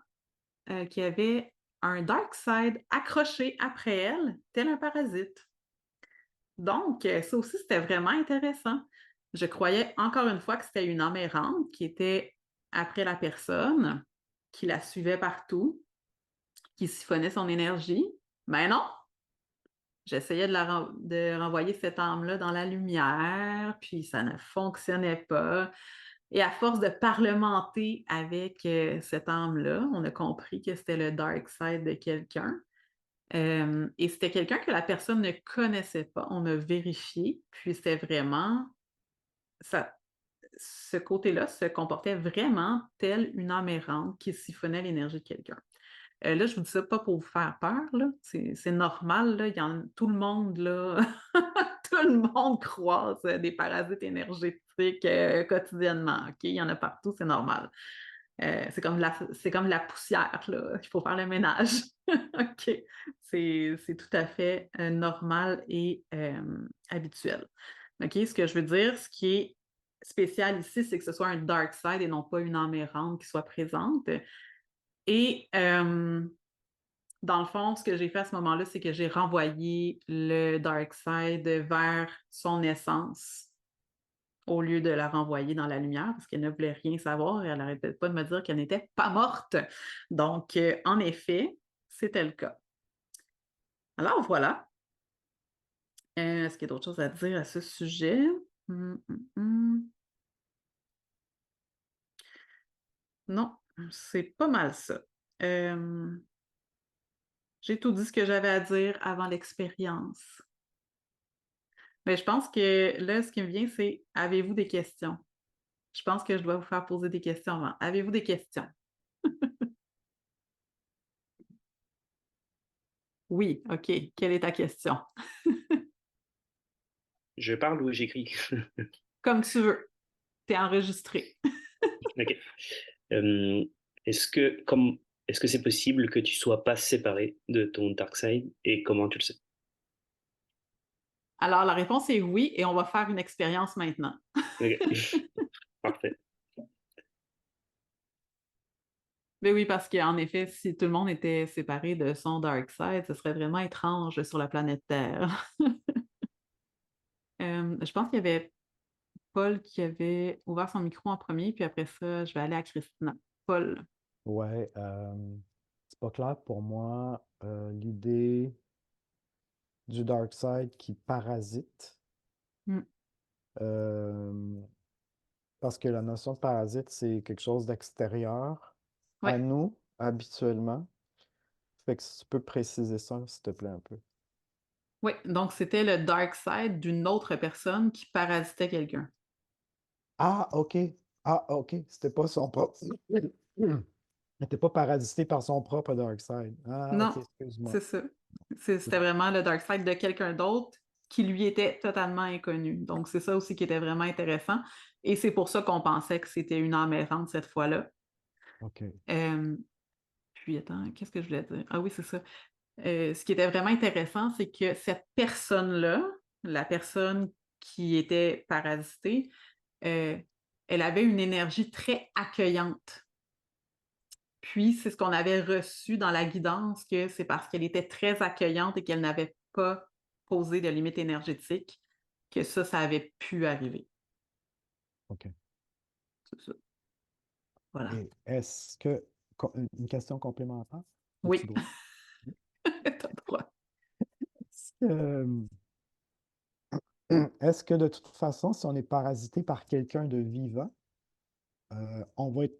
qui avait un dark side accroché après elle, tel un parasite. Donc, ça aussi, c'était vraiment intéressant. Je croyais encore une fois que c'était une âme errante qui était après la personne, qui la suivait partout, qui siphonnait son énergie. Mais non! J'essayais de renvoyer cette âme-là dans la lumière, puis ça ne fonctionnait pas. Et à force de parlementer avec cette âme-là, on a compris que c'était le dark side de quelqu'un. Et c'était quelqu'un que la personne ne connaissait pas. On a vérifié, puis c'était vraiment ça, ce côté-là se comportait vraiment tel une âme errante qui siphonnait l'énergie de quelqu'un. Là, je vous dis ça pas pour vous faire peur, là. C'est normal, là. Tout le monde, là, tout le monde croise des parasites énergétiques quotidiennement. OK? Il y en a partout, c'est normal. C'est comme la poussière, là. Il faut faire le ménage. OK? C'est tout à fait normal et habituel. OK? Ce que je veux dire, ce qui est spécial ici, c'est que ce soit un dark side et non pas une âme errante qui soit présente. Et dans le fond, ce que j'ai fait à ce moment-là, c'est que j'ai renvoyé le dark side vers son essence au lieu de la renvoyer dans la lumière parce qu'elle ne voulait rien savoir et elle n'arrêtait pas de me dire qu'elle n'était pas morte. Donc, en effet, c'était le cas. Alors, voilà. Est-ce qu'il y a d'autres choses à dire à ce sujet? Non, c'est pas mal ça. J'ai tout dit ce que j'avais à dire avant l'expérience. Mais je pense que là, ce qui me vient, c'est avez-vous des questions? Je pense que je dois vous faire poser des questions avant. Avez-vous des questions? Oui, OK. Quelle est ta question? Je parle ou j'écris? Comme tu veux. T'es enregistré. Ok. Euh, est-ce que c'est possible que tu sois pas séparé de ton dark side et comment tu le sais? Alors, la réponse est oui, et on va faire une expérience maintenant. Ok. Parfait. Mais oui, parce qu'en effet, si tout le monde était séparé de son dark side, ce serait vraiment étrange sur la planète Terre. Je pense qu'il y avait Paul qui avait ouvert son micro en premier, puis après ça, je vais aller à Christina. Paul. Ouais, c'est pas clair pour moi l'idée du dark side qui parasite. Mm. euh, Parce que la notion de parasite, c'est quelque chose d'extérieur à Ouais. nous, habituellement. Fait que si tu peux préciser ça, s'il te plaît, un peu. Oui, donc c'était le dark side d'une autre personne qui parasitait quelqu'un. Ah, OK. Ah, OK. C'était pas son propre. Il n'était pas parasité par son propre dark side. Ah, OK, Non, excuse-moi. c'est ça. C'est C'était bon. vraiment le dark side de quelqu'un d'autre qui lui était totalement inconnu. Donc, c'est ça aussi qui était vraiment intéressant. Et c'est pour ça qu'on pensait que c'était une âme errante cette fois-là. OK. Euh, Puis, attends, qu'est-ce que je voulais dire? Ah oui, c'est ça. Ce qui était vraiment intéressant, c'est que cette personne-là, la personne qui était parasitée, euh, elle avait une énergie très accueillante. Puis, c'est ce qu'on avait reçu dans la guidance, que c'est parce qu'elle était très accueillante et qu'elle n'avait pas posé de limite énergétique que ça avait pu arriver. OK. C'est ça. Voilà. Et est-ce que. Une question complémentaire? As-tu Oui, droit? t'as le droit. Est-ce que, est-ce que de toute façon, si on est parasité par quelqu'un de vivant, on va être,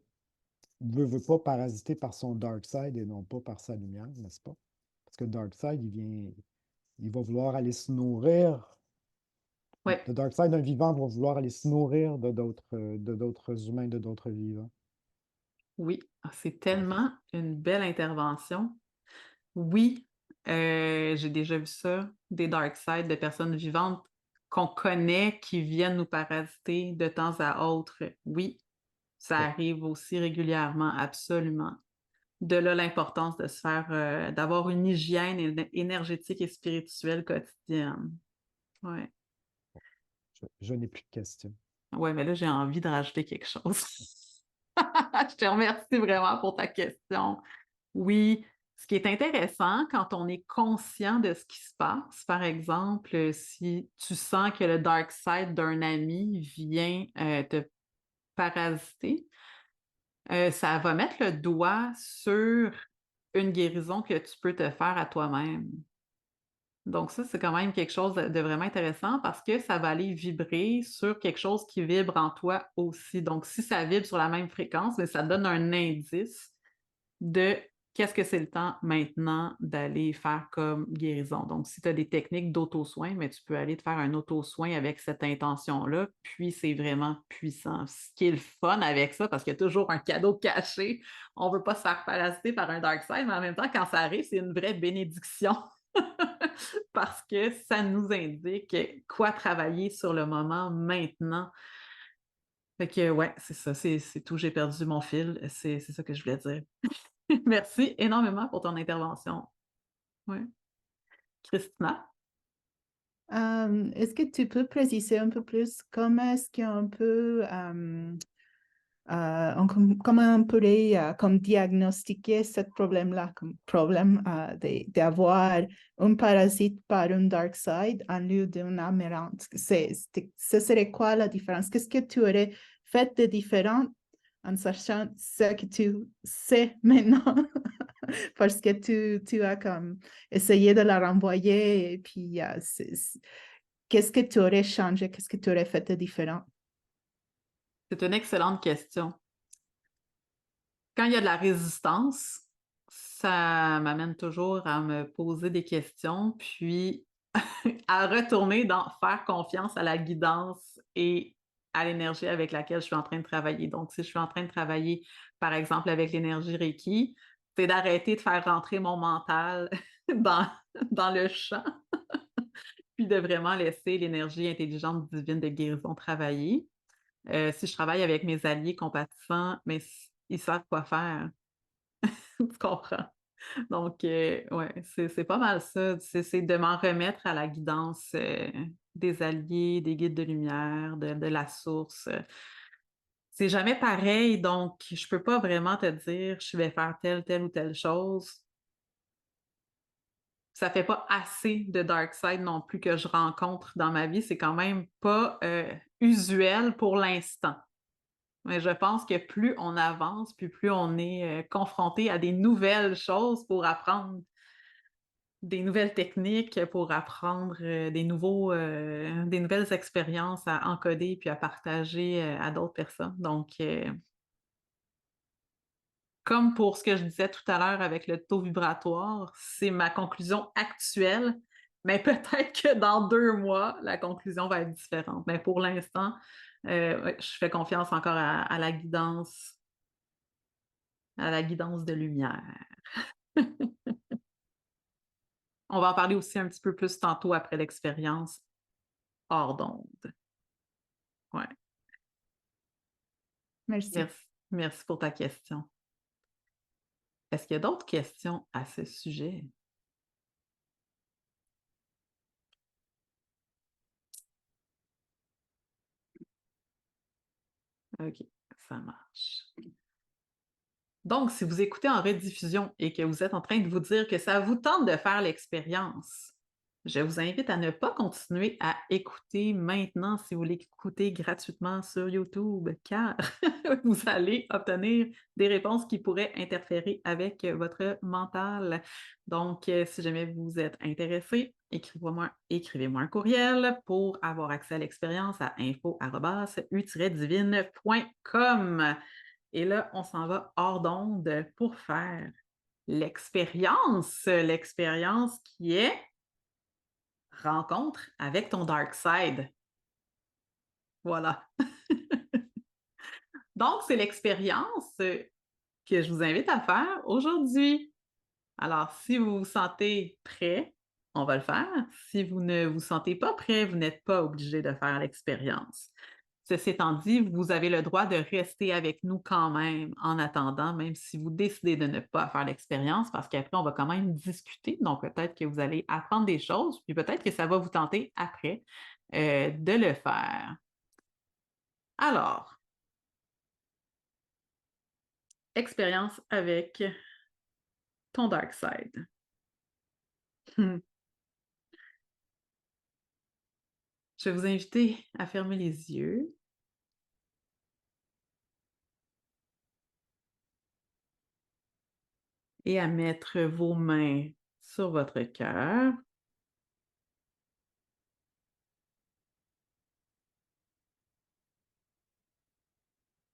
veut pas parasité par son dark side et non pas par sa lumière, n'est-ce pas? Parce que le dark side, il va vouloir aller se nourrir. Oui, Le dark side d'un vivant va vouloir aller se nourrir de d'autres humains, de d'autres vivants. oui. Ah, c'est Ouais. tellement une belle intervention. Oui, j'ai déjà vu ça, des dark side de personnes vivantes qu'on connaît qui viennent nous parasiter de temps à autre. Oui, ça OK. arrive aussi régulièrement, absolument. De là l'importance de se faire, d'avoir une hygiène énergétique et spirituelle quotidienne. Ouais. Je n'ai plus de questions. Ouais, mais là, j'ai envie de rajouter quelque chose. Je te remercie vraiment pour ta question. Oui, ce qui est intéressant quand on est conscient de ce qui se passe, par exemple, si tu sens que le dark side d'un ami vient te parasiter, ça va mettre le doigt sur une guérison que tu peux te faire à toi-même. Donc ça, c'est quand même quelque chose de vraiment intéressant parce que ça va aller vibrer sur quelque chose qui vibre en toi aussi. Donc si ça vibre sur la même fréquence, mais ça donne un indice de qu'est-ce que c'est le temps maintenant d'aller faire comme guérison. Donc, si tu as des techniques d'auto-soin, mais tu peux aller te faire un auto-soin avec cette intention-là, puis c'est vraiment puissant. Ce qui est le fun avec ça, parce qu'il y a toujours un cadeau caché, on ne veut pas se faire parasiter par un dark side, mais en même temps, quand ça arrive, c'est une vraie bénédiction. Parce que ça nous indique quoi travailler sur le moment maintenant. Fait que ouais, c'est ça, c'est tout, j'ai perdu mon fil, c'est ça que je voulais dire. Merci énormément pour ton intervention. Ouais. Christina? Est-ce que tu peux préciser un peu plus comment est-ce qu'on peut, comment on pourrait comme diagnostiquer ce problème-là, comme problème d'avoir un parasite par un dark side en lieu d'une amérante? Ce serait quoi la différence? Qu'est-ce que tu aurais fait de différent en sachant ce que tu sais maintenant? Parce que tu as comme essayé de la renvoyer et puis qu'est-ce que tu aurais changé? Qu'est-ce que tu aurais fait de différent? C'est une excellente question. Quand il y a de la résistance, ça m'amène toujours à me poser des questions, puis à retourner dans faire confiance à la guidance et à l'énergie avec laquelle je suis en train de travailler. Donc, si je suis en train de travailler, par exemple, avec l'énergie Reiki, c'est d'arrêter de faire rentrer mon mental dans, dans le champ, puis de vraiment laisser l'énergie intelligente divine de guérison travailler. Si je travaille avec mes alliés compatissants, mais ils savent quoi faire. Tu comprends? Donc, ouais, c'est pas mal ça. C'est de m'en remettre à la guidance des alliés, des guides de lumière, de la source. c'est jamais pareil, donc je peux pas vraiment te dire: «Je vais faire telle ou telle chose». Ça fait pas assez de dark side non plus que je rencontre dans ma vie. C'est quand même pas, usuel pour l'instant. Mais je pense que plus on avance, puis plus on est, confronté à des nouvelles choses pour apprendre des nouvelles techniques, pour apprendre, des nouvelles expériences à encoder puis à partager, à d'autres personnes. Donc, comme pour ce que je disais tout à l'heure avec le taux vibratoire, c'est ma conclusion actuelle, mais peut-être que dans 2 mois, la conclusion va être différente. Mais pour l'instant, ouais, je fais confiance encore à la guidance de lumière. On va en parler aussi un petit peu plus tantôt après l'expérience hors d'onde. Ouais. Merci. Merci pour ta question. Est-ce qu'il y a d'autres questions à ce sujet? OK, ça marche. Donc, si vous écoutez en rediffusion et que vous êtes en train de vous dire que ça vous tente de faire l'expérience, je vous invite à ne pas continuer à écouter maintenant si vous voulez écouter gratuitement sur YouTube, car vous allez obtenir des réponses qui pourraient interférer avec votre mental. Donc, si jamais vous êtes intéressé, écrivez-moi un courriel pour avoir accès à l'expérience à info@u-divine.com. Et là, on s'en va hors d'onde pour faire l'expérience qui est rencontre avec ton dark side. Voilà. Donc, c'est l'expérience que je vous invite à faire aujourd'hui. Alors, si vous vous sentez prêt, on va le faire. Si vous ne vous sentez pas prêt, vous n'êtes pas obligé de faire l'expérience. Ceci étant dit, vous avez le droit de rester avec nous quand même en attendant, même si vous décidez de ne pas faire l'expérience, parce qu'après, on va quand même discuter. Donc, peut-être que vous allez apprendre des choses, puis peut-être que ça va vous tenter après de le faire. Alors, expérience avec ton dark side. Je vais vous inviter à fermer les yeux. Et à mettre vos mains sur votre cœur.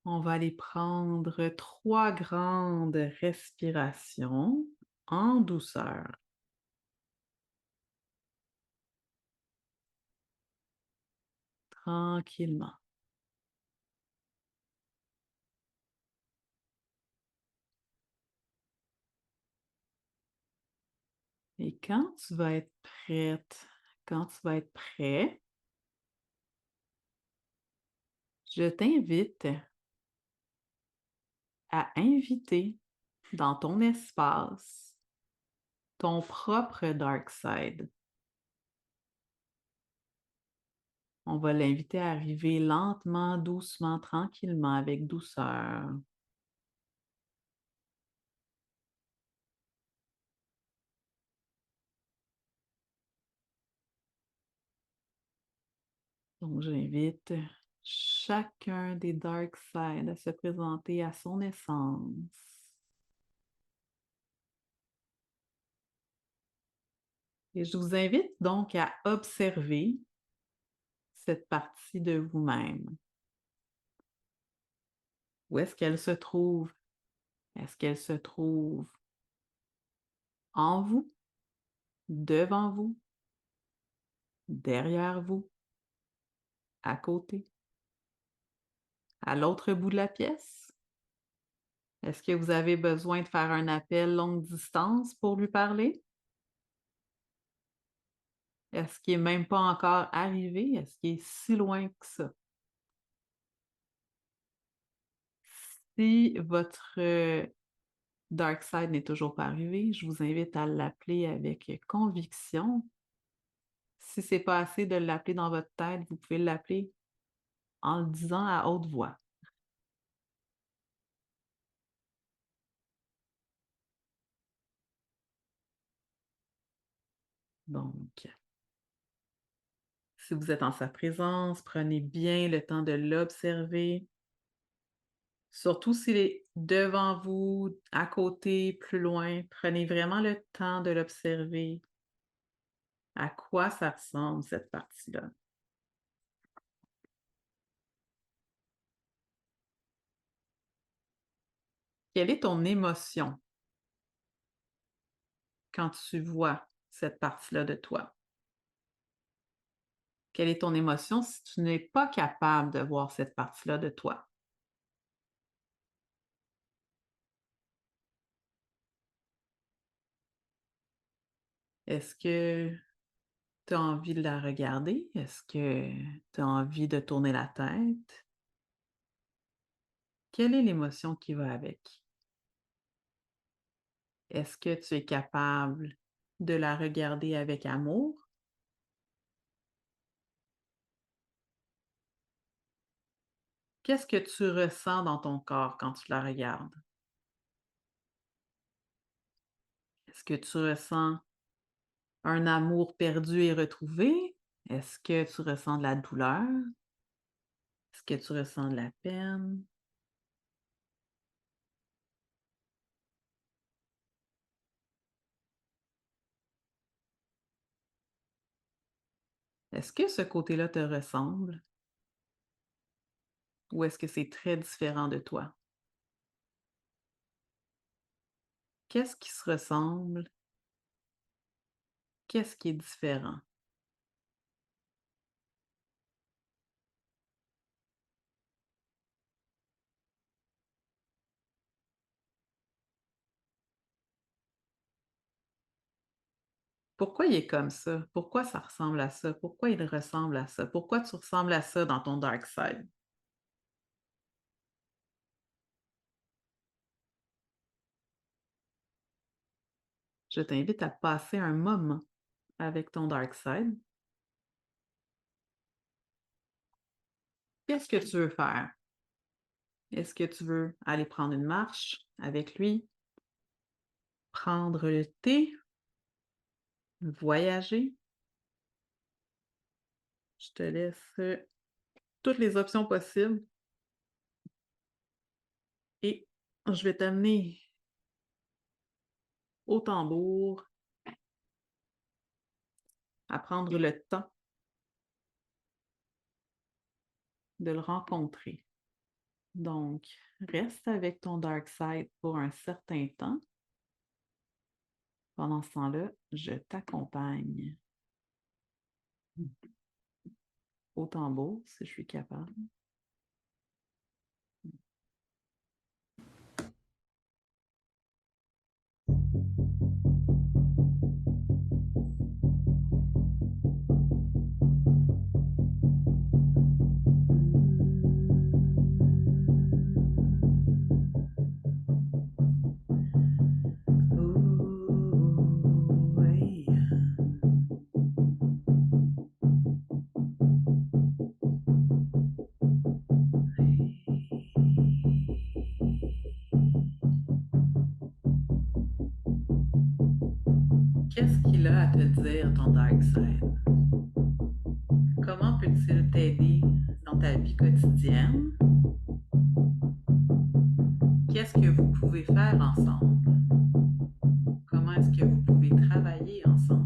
On va aller prendre 3 grandes respirations en douceur. Tranquillement. Et quand tu vas être prête, quand tu vas être prêt, je t'invite à inviter dans ton espace ton propre dark side. On va l'inviter à arriver lentement, doucement, tranquillement, avec douceur. Donc, j'invite chacun des dark sides à se présenter à son essence. Et je vous invite donc à observer cette partie de vous-même. Où est-ce qu'elle se trouve? Est-ce qu'elle se trouve en vous, devant vous, derrière vous, à côté, à l'autre bout de la pièce? Est-ce que vous avez besoin de faire un appel longue distance pour lui parler? Est-ce qu'il n'est même pas encore arrivé? Est-ce qu'il est si loin que ça? Si votre dark side n'est toujours pas arrivé, je vous invite à l'appeler avec conviction. Si ce n'est pas assez de l'appeler dans votre tête, vous pouvez l'appeler en le disant à haute voix. Donc, si vous êtes en sa présence, prenez bien le temps de l'observer. Surtout s'il est devant vous, à côté, plus loin, prenez vraiment le temps de l'observer. À quoi ça ressemble, cette partie-là? Quelle est ton émotion quand tu vois cette partie-là de toi? Quelle est ton émotion si tu n'es pas capable de voir cette partie-là de toi? Est-ce que tu as envie de la regarder? Est-ce que tu as envie de tourner la tête? Quelle est l'émotion qui va avec? Est-ce que tu es capable de la regarder avec amour? Qu'est-ce que tu ressens dans ton corps quand tu la regardes? Est-ce que tu ressens un amour perdu et retrouvé? Est-ce que tu ressens de la douleur? Est-ce que tu ressens de la peine? Est-ce que ce côté-là te ressemble ou est-ce que c'est très différent de toi? Qu'est-ce qui se ressemble? Qu'est-ce qui est différent? Pourquoi il est comme ça? Pourquoi ça ressemble à ça? Pourquoi il ressemble à ça? Pourquoi tu ressembles à ça dans ton dark side? Je t'invite à passer un moment avec ton dark side. Qu'est-ce que tu veux faire? Est-ce que tu veux aller prendre une marche avec lui? Prendre le thé? Voyager? Je te laisse toutes les options possibles et je vais t'amener au tambour à prendre le temps de le rencontrer. Donc, reste avec ton dark side pour un certain temps. Pendant ce temps-là, je t'accompagne au tambour si je suis capable. Qu'est-ce qu'il a à te dire, ton dark side? Comment peut-il t'aider dans ta vie quotidienne? Qu'est-ce que vous pouvez faire ensemble? Comment est-ce que vous pouvez travailler ensemble?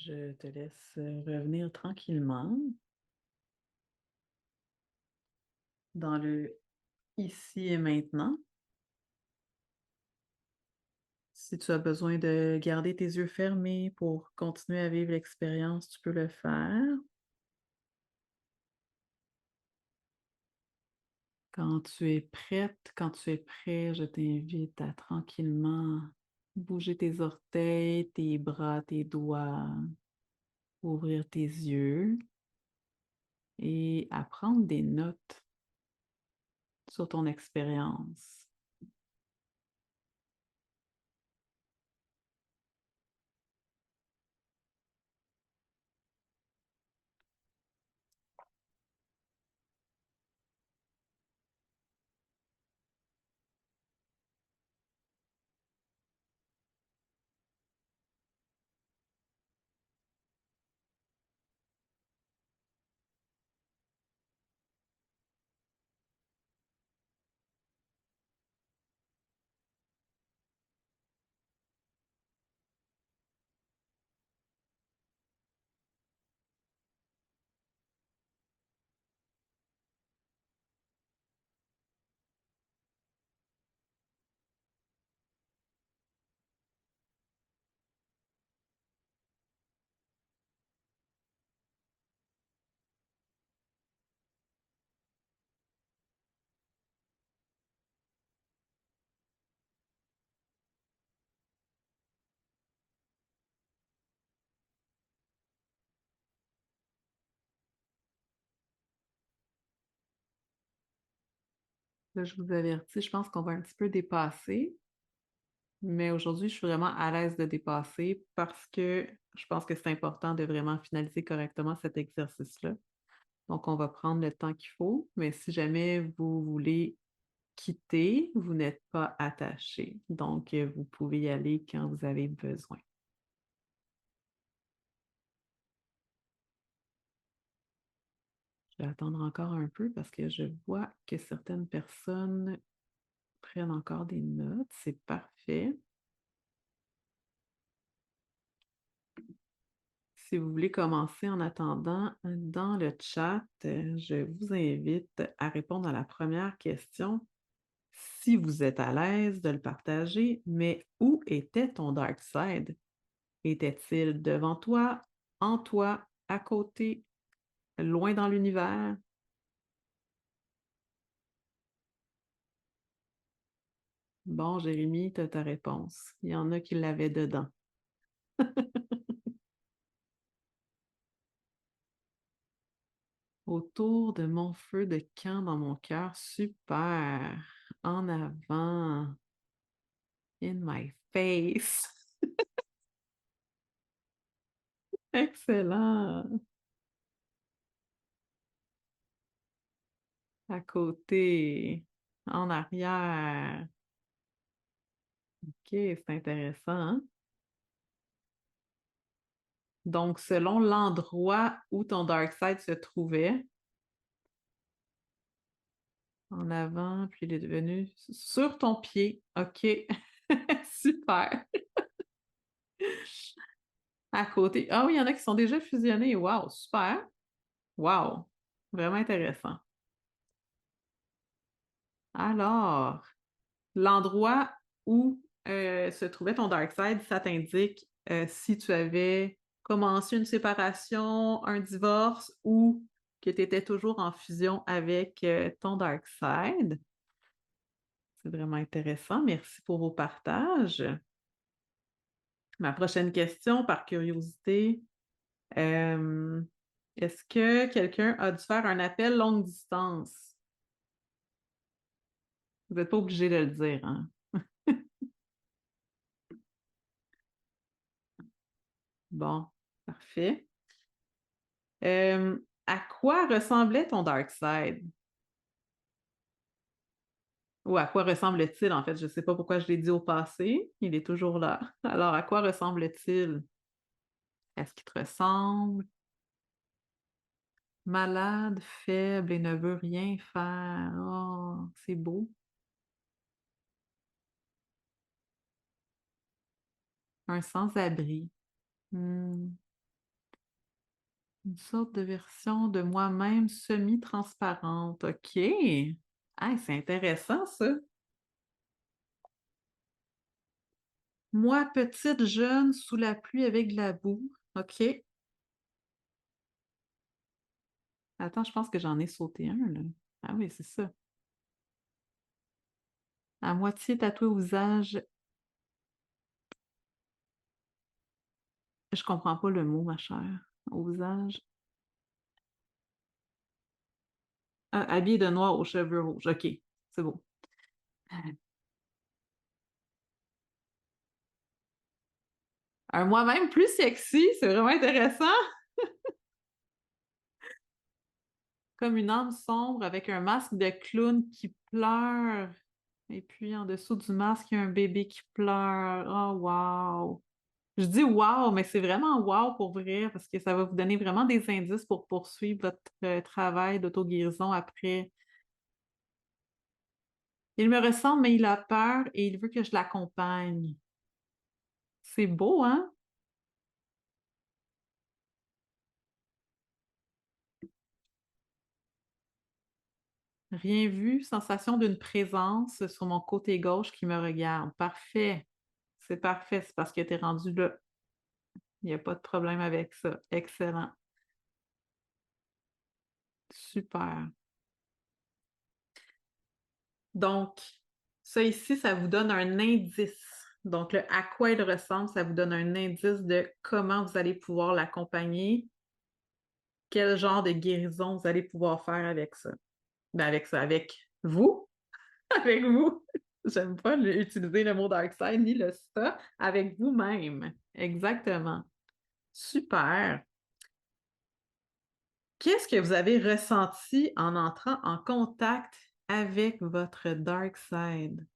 Je te laisse revenir tranquillement dans le ici et maintenant. Si tu as besoin de garder tes yeux fermés pour continuer à vivre l'expérience, tu peux le faire. Quand tu es prête, quand tu es prêt, je t'invite à tranquillement bouger tes orteils, tes bras, tes doigts, ouvrir tes yeux et à prendre des notes sur ton expérience. Là, je vous avertis, je pense qu'on va un petit peu dépasser, mais aujourd'hui, je suis vraiment à l'aise de dépasser parce que je pense que c'est important de vraiment finaliser correctement cet exercice-là. Donc, on va prendre le temps qu'il faut, mais si jamais vous voulez quitter, vous n'êtes pas attaché. Donc, vous pouvez y aller quand vous avez besoin. Je vais attendre encore un peu parce que je vois que certaines personnes prennent encore des notes. C'est parfait. Si vous voulez commencer en attendant, dans le chat, je vous invite à répondre à la première question. Si vous êtes à l'aise de le partager, mais où était ton dark side? Était-il devant toi, en toi, à côté, loin dans l'univers? Bon, Jérémy, tu as ta réponse. Il y en a qui l'avaient dedans. Autour de mon feu de camp dans mon cœur, super. En avant, in my face. Excellent. À côté, en arrière. OK, c'est intéressant, hein? Donc, selon l'endroit où ton dark side se trouvait, en avant, puis il est devenu sur ton pied. OK. Super. À côté. Ah oui, il y en a qui sont déjà fusionnés. Wow, super. Wow. Vraiment intéressant. Alors, l'endroit où se trouvait ton dark side, ça t'indique si tu avais commencé une séparation, un divorce ou que tu étais toujours en fusion avec ton dark side. C'est vraiment intéressant. Merci pour vos partages. Ma prochaine question, par curiosité, est-ce que quelqu'un a dû faire un appel longue distance? Vous n'êtes pas obligé de le dire, hein? Bon, parfait. À quoi ressemblait ton dark side? Ou à quoi ressemble-t-il, en fait? Je ne sais pas pourquoi je l'ai dit au passé. Il est toujours là. Alors, à quoi ressemble-t-il? Est-ce qu'il te ressemble? Malade, faible et ne veut rien faire. Oh, c'est beau. Un sans-abri. Hmm. Une sorte de version de moi-même semi-transparente. OK. Ah, c'est intéressant, ça. Moi, petite, jeune, sous la pluie avec de la boue. OK. Attends, je pense que j'en ai sauté un, là. Ah oui, c'est ça. À moitié tatoué au visage. Je comprends pas le mot, ma chère. Au visage. Ah, habillé de noir aux cheveux rouges. OK, c'est beau. Un moi-même plus sexy, c'est vraiment intéressant. Comme une âme sombre avec un masque de clown qui pleure. Et puis en dessous du masque, il y a un bébé qui pleure. Oh, wow! Je dis wow, mais c'est vraiment wow pour vrai, parce que ça va vous donner vraiment des indices pour poursuivre votre travail d'auto-guérison après. Il me ressemble, mais il a peur et il veut que je l'accompagne. C'est beau, hein? Rien vu, sensation d'une présence sur mon côté gauche qui me regarde. Parfait. C'est parfait, c'est parce que tu es rendu là. Il n'y a pas de problème avec ça. Excellent. Super. Donc, ça ici, ça vous donne un indice. Donc, le à quoi il ressemble, ça vous donne un indice de comment vous allez pouvoir l'accompagner, quel genre de guérison vous allez pouvoir faire avec ça. Ben, avec ça, avec vous, avec vous. J'aime pas utiliser le mot dark side ni le ça, avec vous-même. Exactement. Super. Qu'est-ce que vous avez ressenti en entrant en contact avec votre dark side?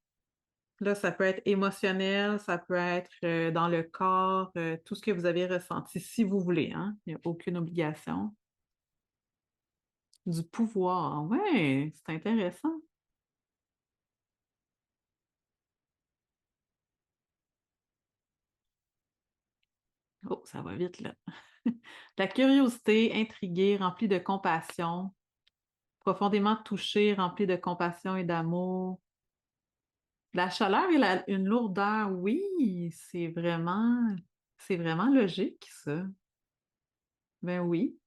Là, ça peut être émotionnel, ça peut être dans le corps, tout ce que vous avez ressenti, si vous voulez, hein? Il n'y a aucune obligation. Du pouvoir, ouais, c'est intéressant. Oh, ça va vite, là. La curiosité, intriguée, remplie de compassion, profondément touchée, remplie de compassion et d'amour. La chaleur et une lourdeur, oui, c'est vraiment logique, ça. Ben oui.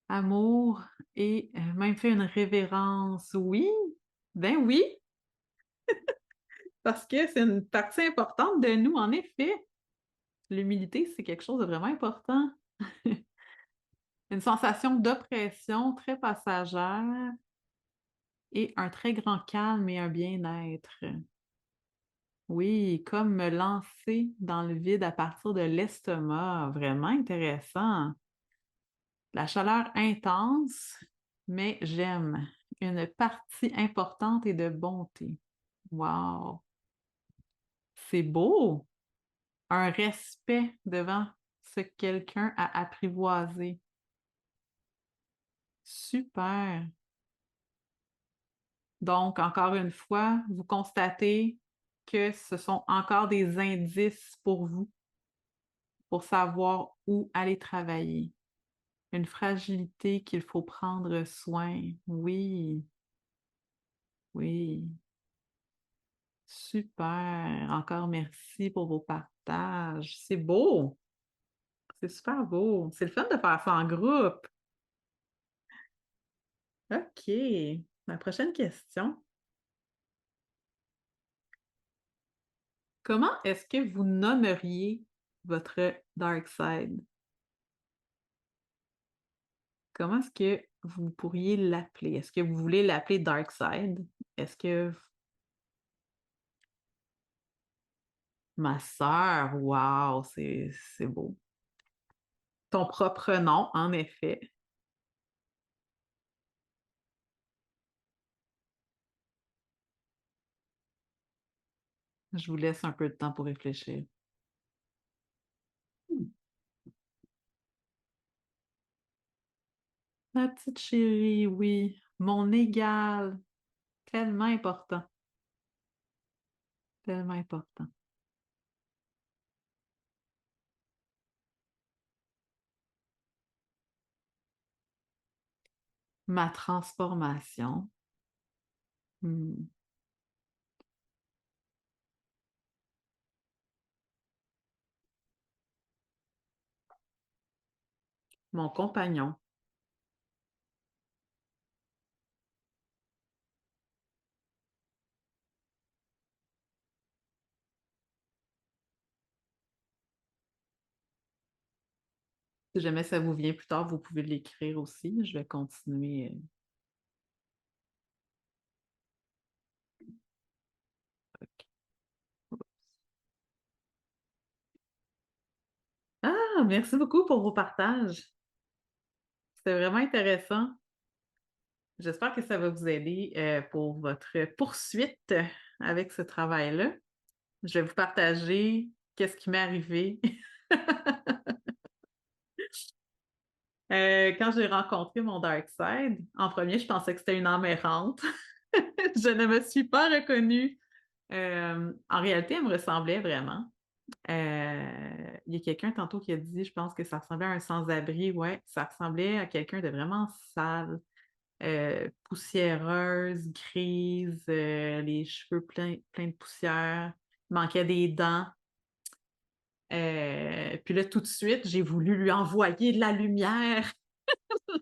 Amour et même fait une révérence, oui. Ben oui, parce que c'est une partie importante de nous, en effet. L'humilité, c'est quelque chose de vraiment important. Une sensation d'oppression très passagère et un très grand calme et un bien-être. Oui, comme me lancer dans le vide à partir de l'estomac. Vraiment intéressant. La chaleur intense, mais j'aime. Une partie importante et de bonté. Wow! C'est beau! Un respect devant ce que quelqu'un a apprivoisé. Super! Donc, encore une fois, vous constatez que ce sont encore des indices pour vous, pour savoir où aller travailler. Une fragilité qu'il faut prendre soin. Oui, oui. Super. Encore merci pour vos partages. C'est beau. C'est super beau. C'est le fun de faire ça en groupe. OK. Ma prochaine question. Comment est-ce que vous nommeriez votre dark side? Comment est-ce que vous pourriez l'appeler? Est-ce que vous voulez l'appeler dark side? Est-ce que ma sœur, wow, c'est beau. Ton propre nom, en effet. Je vous laisse un peu de temps pour réfléchir. Ma petite chérie, oui. Mon égal. Tellement important. Tellement important. Ma transformation. Mon compagnon. Si jamais ça vous vient plus tard, vous pouvez l'écrire aussi. Je vais continuer. Ah, merci beaucoup pour vos partages. C'était vraiment intéressant. J'espère que ça va vous aider pour votre poursuite avec ce travail-là. Je vais vous partager qu'est-ce qui m'est arrivé. Quand j'ai rencontré mon Dark Side, en premier, je pensais que c'était une âme errante. Je ne me suis pas reconnue. En réalité, elle me ressemblait vraiment. Il y a quelqu'un tantôt qui a dit, je pense que ça ressemblait à un sans-abri. Ouais, ça ressemblait à quelqu'un de vraiment sale, poussiéreuse, grise, les cheveux pleins de poussière, manquait des dents. Puis là, tout de suite, j'ai voulu lui envoyer de la lumière,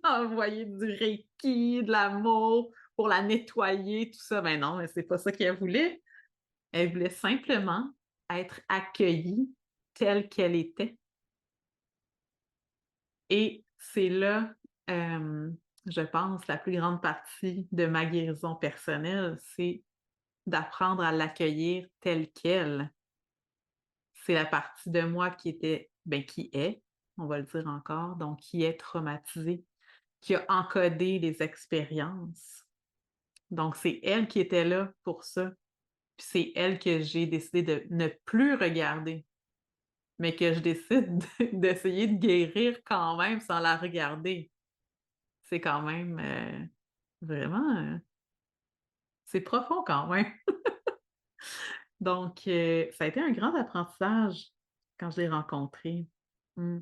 envoyer du Reiki, de l'amour pour la nettoyer, tout ça. Ben non, mais c'est pas ça qu'elle voulait. Elle voulait simplement être accueillie telle qu'elle était. Et c'est là, je pense, la plus grande partie de ma guérison personnelle, c'est d'apprendre à l'accueillir telle qu'elle. C'est la partie de moi qui était, qui est, on va le dire encore, donc qui est traumatisée, qui a encodé les expériences. Donc, c'est elle qui était là pour ça. Puis c'est elle que j'ai décidé de ne plus regarder, mais que je décide d'essayer de guérir quand même sans la regarder. C'est quand même vraiment, c'est profond quand même. Donc, ça a été un grand apprentissage quand je l'ai rencontré. Ouais,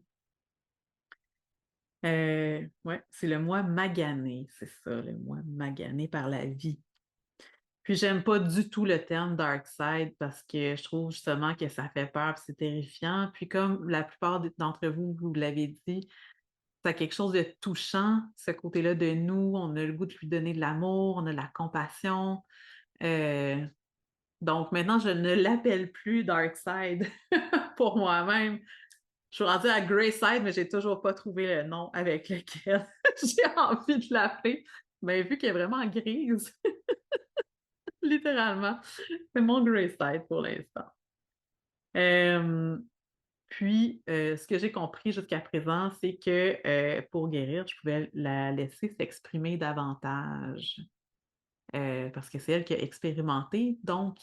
c'est le moi magané, c'est ça, le moi magané par la vie. Puis j'aime pas du tout le terme dark side parce que je trouve justement que ça fait peur, c'est terrifiant. Puis comme la plupart d'entre vous, vous l'avez dit, ça a quelque chose de touchant, ce côté-là de nous. On a le goût de lui donner de l'amour, on a de la compassion. Euh, donc maintenant, je ne l'appelle plus dark side pour moi-même. Je suis rendue à Grey Side, mais j'ai toujours pas trouvé le nom avec lequel j'ai envie de l'appeler. Mais vu qu'elle est vraiment grise, littéralement, c'est mon Grey Side pour l'instant. Ce que j'ai compris jusqu'à présent, c'est que pour guérir, je pouvais la laisser s'exprimer davantage parce que c'est elle qui a expérimenté, donc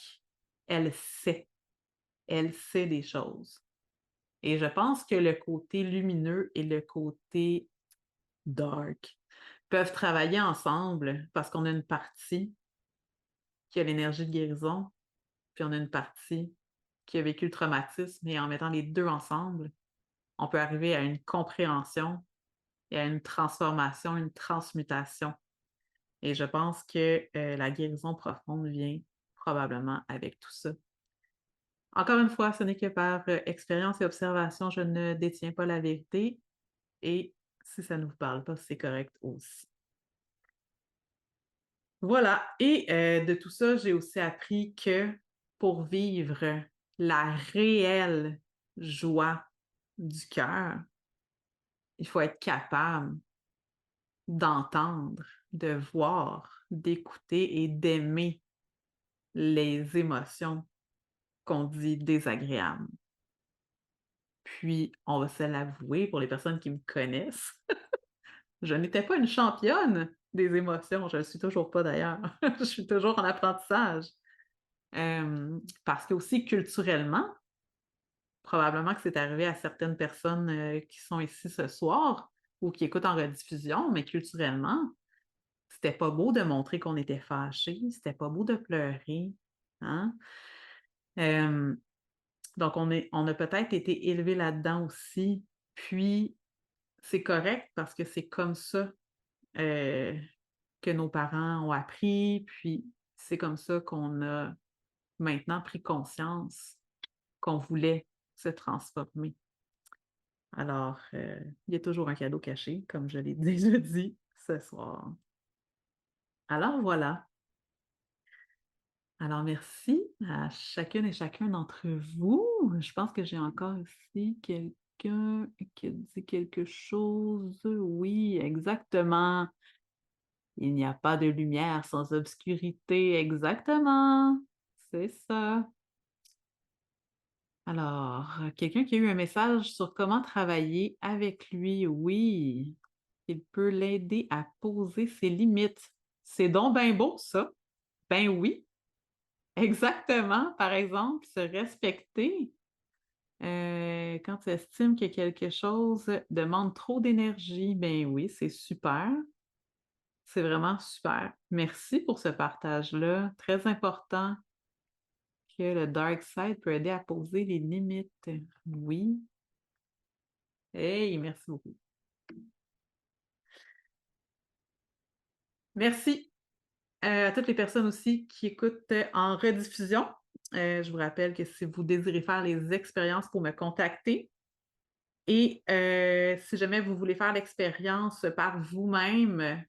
elle sait, elle sait des choses. Et je pense que le côté lumineux et le côté dark peuvent travailler ensemble parce qu'on a une partie qui a l'énergie de guérison, puis on a une partie qui a vécu le traumatisme, et en mettant les deux ensemble, on peut arriver à une compréhension et à une transformation, une transmutation. Et je pense que la guérison profonde vient probablement avec tout ça. Encore une fois, ce n'est que par expérience et observation, je ne détiens pas la vérité, et si ça ne vous parle pas, c'est correct aussi. Voilà. Et de tout ça, j'ai aussi appris que pour vivre la réelle joie du cœur, il faut être capable d'entendre, de voir, d'écouter et d'aimer les émotions qu'on dit désagréables. Puis, on va se l'avouer pour les personnes qui me connaissent, je n'étais pas une championne des émotions, je ne le suis toujours pas d'ailleurs. Je suis toujours en apprentissage. Parce que aussi culturellement, probablement que c'est arrivé à certaines personnes qui sont ici ce soir ou qui écoutent en rediffusion, mais culturellement, c'était pas beau de montrer qu'on était fâché, c'était pas beau de pleurer. Hein? Donc, on a peut-être été élevé là-dedans aussi. Puis, c'est correct parce que c'est comme ça que nos parents ont appris, puis c'est comme ça qu'on a maintenant pris conscience qu'on voulait se transformer. Alors, il y a toujours un cadeau caché, comme je l'ai déjà dit ce soir. Alors voilà. Alors, merci à chacune et chacun d'entre vous. Je pense que j'ai encore ici quelqu'un qui dit quelque chose. Oui, exactement. Il n'y a pas de lumière sans obscurité. Exactement. C'est ça. Alors, quelqu'un qui a eu un message sur comment travailler avec lui. Oui, il peut l'aider à poser ses limites. C'est donc bien beau, ça. Ben oui. Exactement. Par exemple, se respecter quand tu estimes que quelque chose demande trop d'énergie. Ben oui, c'est super. C'est vraiment super. Merci pour ce partage-là. Très important que le dark side peut aider à poser les limites. Oui. Hey, merci beaucoup. Merci à toutes les personnes aussi qui écoutent en rediffusion. Je vous rappelle que si vous désirez faire les expériences pour me contacter et si jamais vous voulez faire l'expérience par vous-même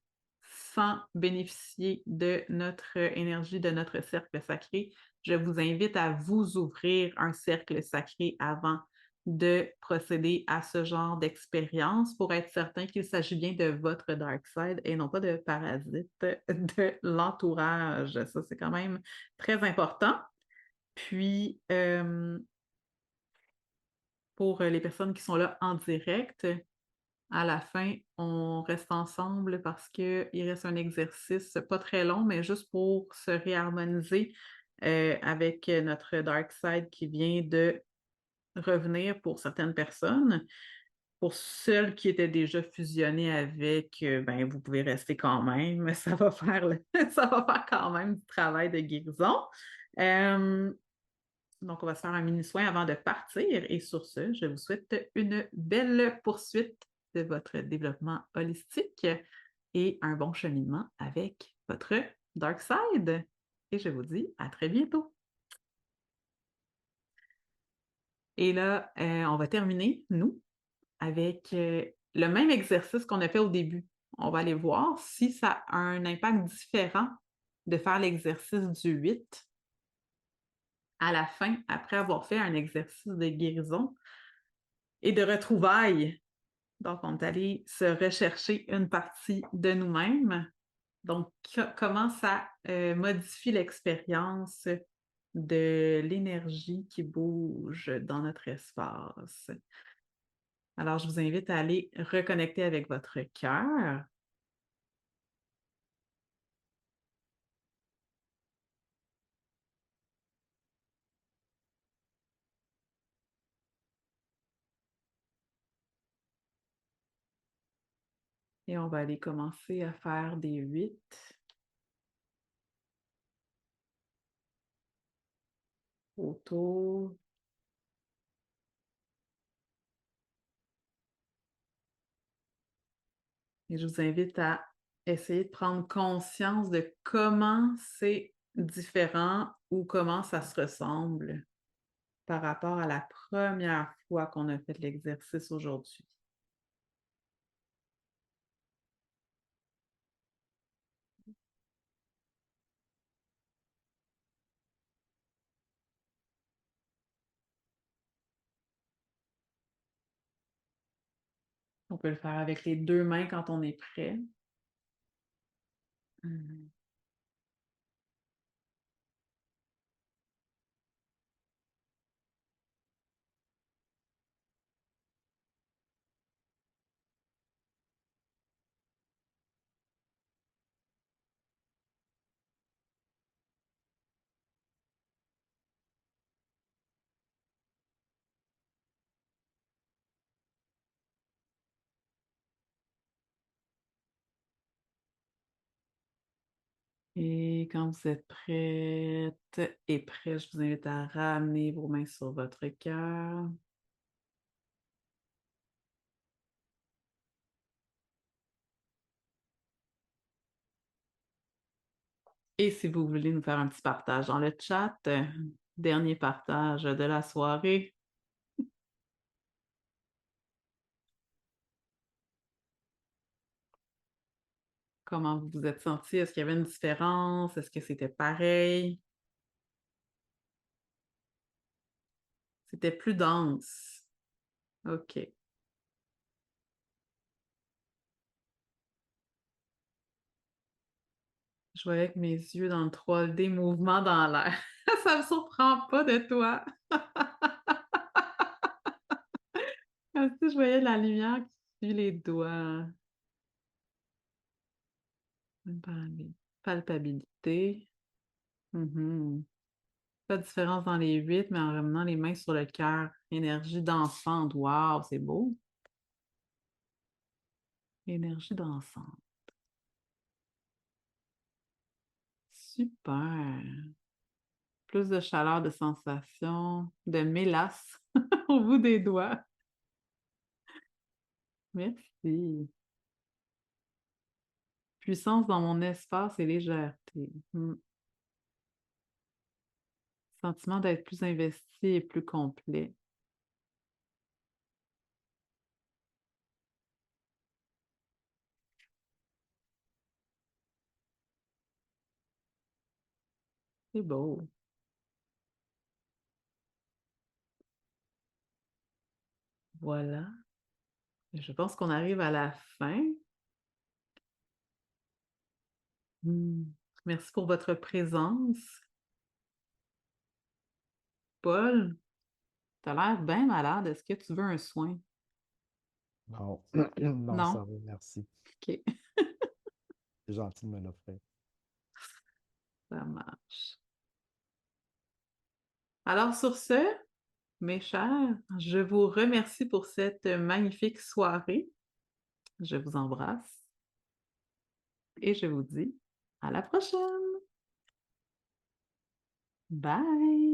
sans bénéficier de notre énergie, de notre cercle sacré, je vous invite à vous ouvrir un cercle sacré avant de procéder à ce genre d'expérience pour être certain qu'il s'agit bien de votre dark side et non pas de parasites de l'entourage. Ça, c'est quand même très important. Puis, pour les personnes qui sont là en direct, à la fin, on reste ensemble parce qu'il reste un exercice pas très long, mais juste pour se réharmoniser avec notre dark side qui vient de revenir pour certaines personnes. Pour celles qui étaient déjà fusionnées avec, ben, vous pouvez rester quand même. Ça va faire, ça va faire quand même du travail de guérison. Donc, on va se faire un mini soin avant de partir. Et sur ce, je vous souhaite une belle poursuite de votre développement holistique et un bon cheminement avec votre Dark Side. Et je vous dis à très bientôt. Et là, on va terminer, nous, avec le même exercice qu'on a fait au début. On va aller voir si ça a un impact différent de faire l'exercice du 8 à la fin, après avoir fait un exercice de guérison et de retrouvailles. Donc, on est allé se rechercher une partie de nous-mêmes. Donc, comment ça modifie l'expérience de l'énergie qui bouge dans notre espace. Alors, je vous invite à aller reconnecter avec votre cœur. Et on va aller commencer à faire des 8. Autour. Et je vous invite à essayer de prendre conscience de comment c'est différent ou comment ça se ressemble par rapport à la première fois qu'on a fait l'exercice aujourd'hui. On peut le faire avec les deux mains quand on est prêt. Et quand vous êtes prête et prêt, je vous invite à ramener vos mains sur votre cœur. Et si vous voulez nous faire un petit partage dans le chat, dernier partage de la soirée. Comment vous vous êtes sentis? Est-ce qu'il y avait une différence? Est-ce que c'était pareil? C'était plus dense. OK. Je voyais avec mes yeux dans le 3D, mouvement dans l'air. Ça me surprend pas de toi. Comme si je voyais la lumière qui suit les doigts. Palpabilité. Mhm. Pas de différence dans les 8, mais en ramenant les mains sur le cœur. Énergie dansante. Wow, c'est beau. Énergie dansante. Super. Plus de chaleur, de sensation, de mélasse au bout des doigts. Merci. Puissance dans mon espace et légèreté. Sentiment d'être plus investi et plus complet. C'est beau. Voilà. Je pense qu'on arrive à la fin. Merci pour votre présence. Paul, tu as l'air bien malade. Est-ce que tu veux un soin? Non, non, ça Non? va, merci. OK, C'est gentil de me l'offrir. ça marche. Alors sur ce, mes chers, je vous remercie pour cette magnifique soirée. Je vous embrasse et je vous dis à la prochaine. Bye!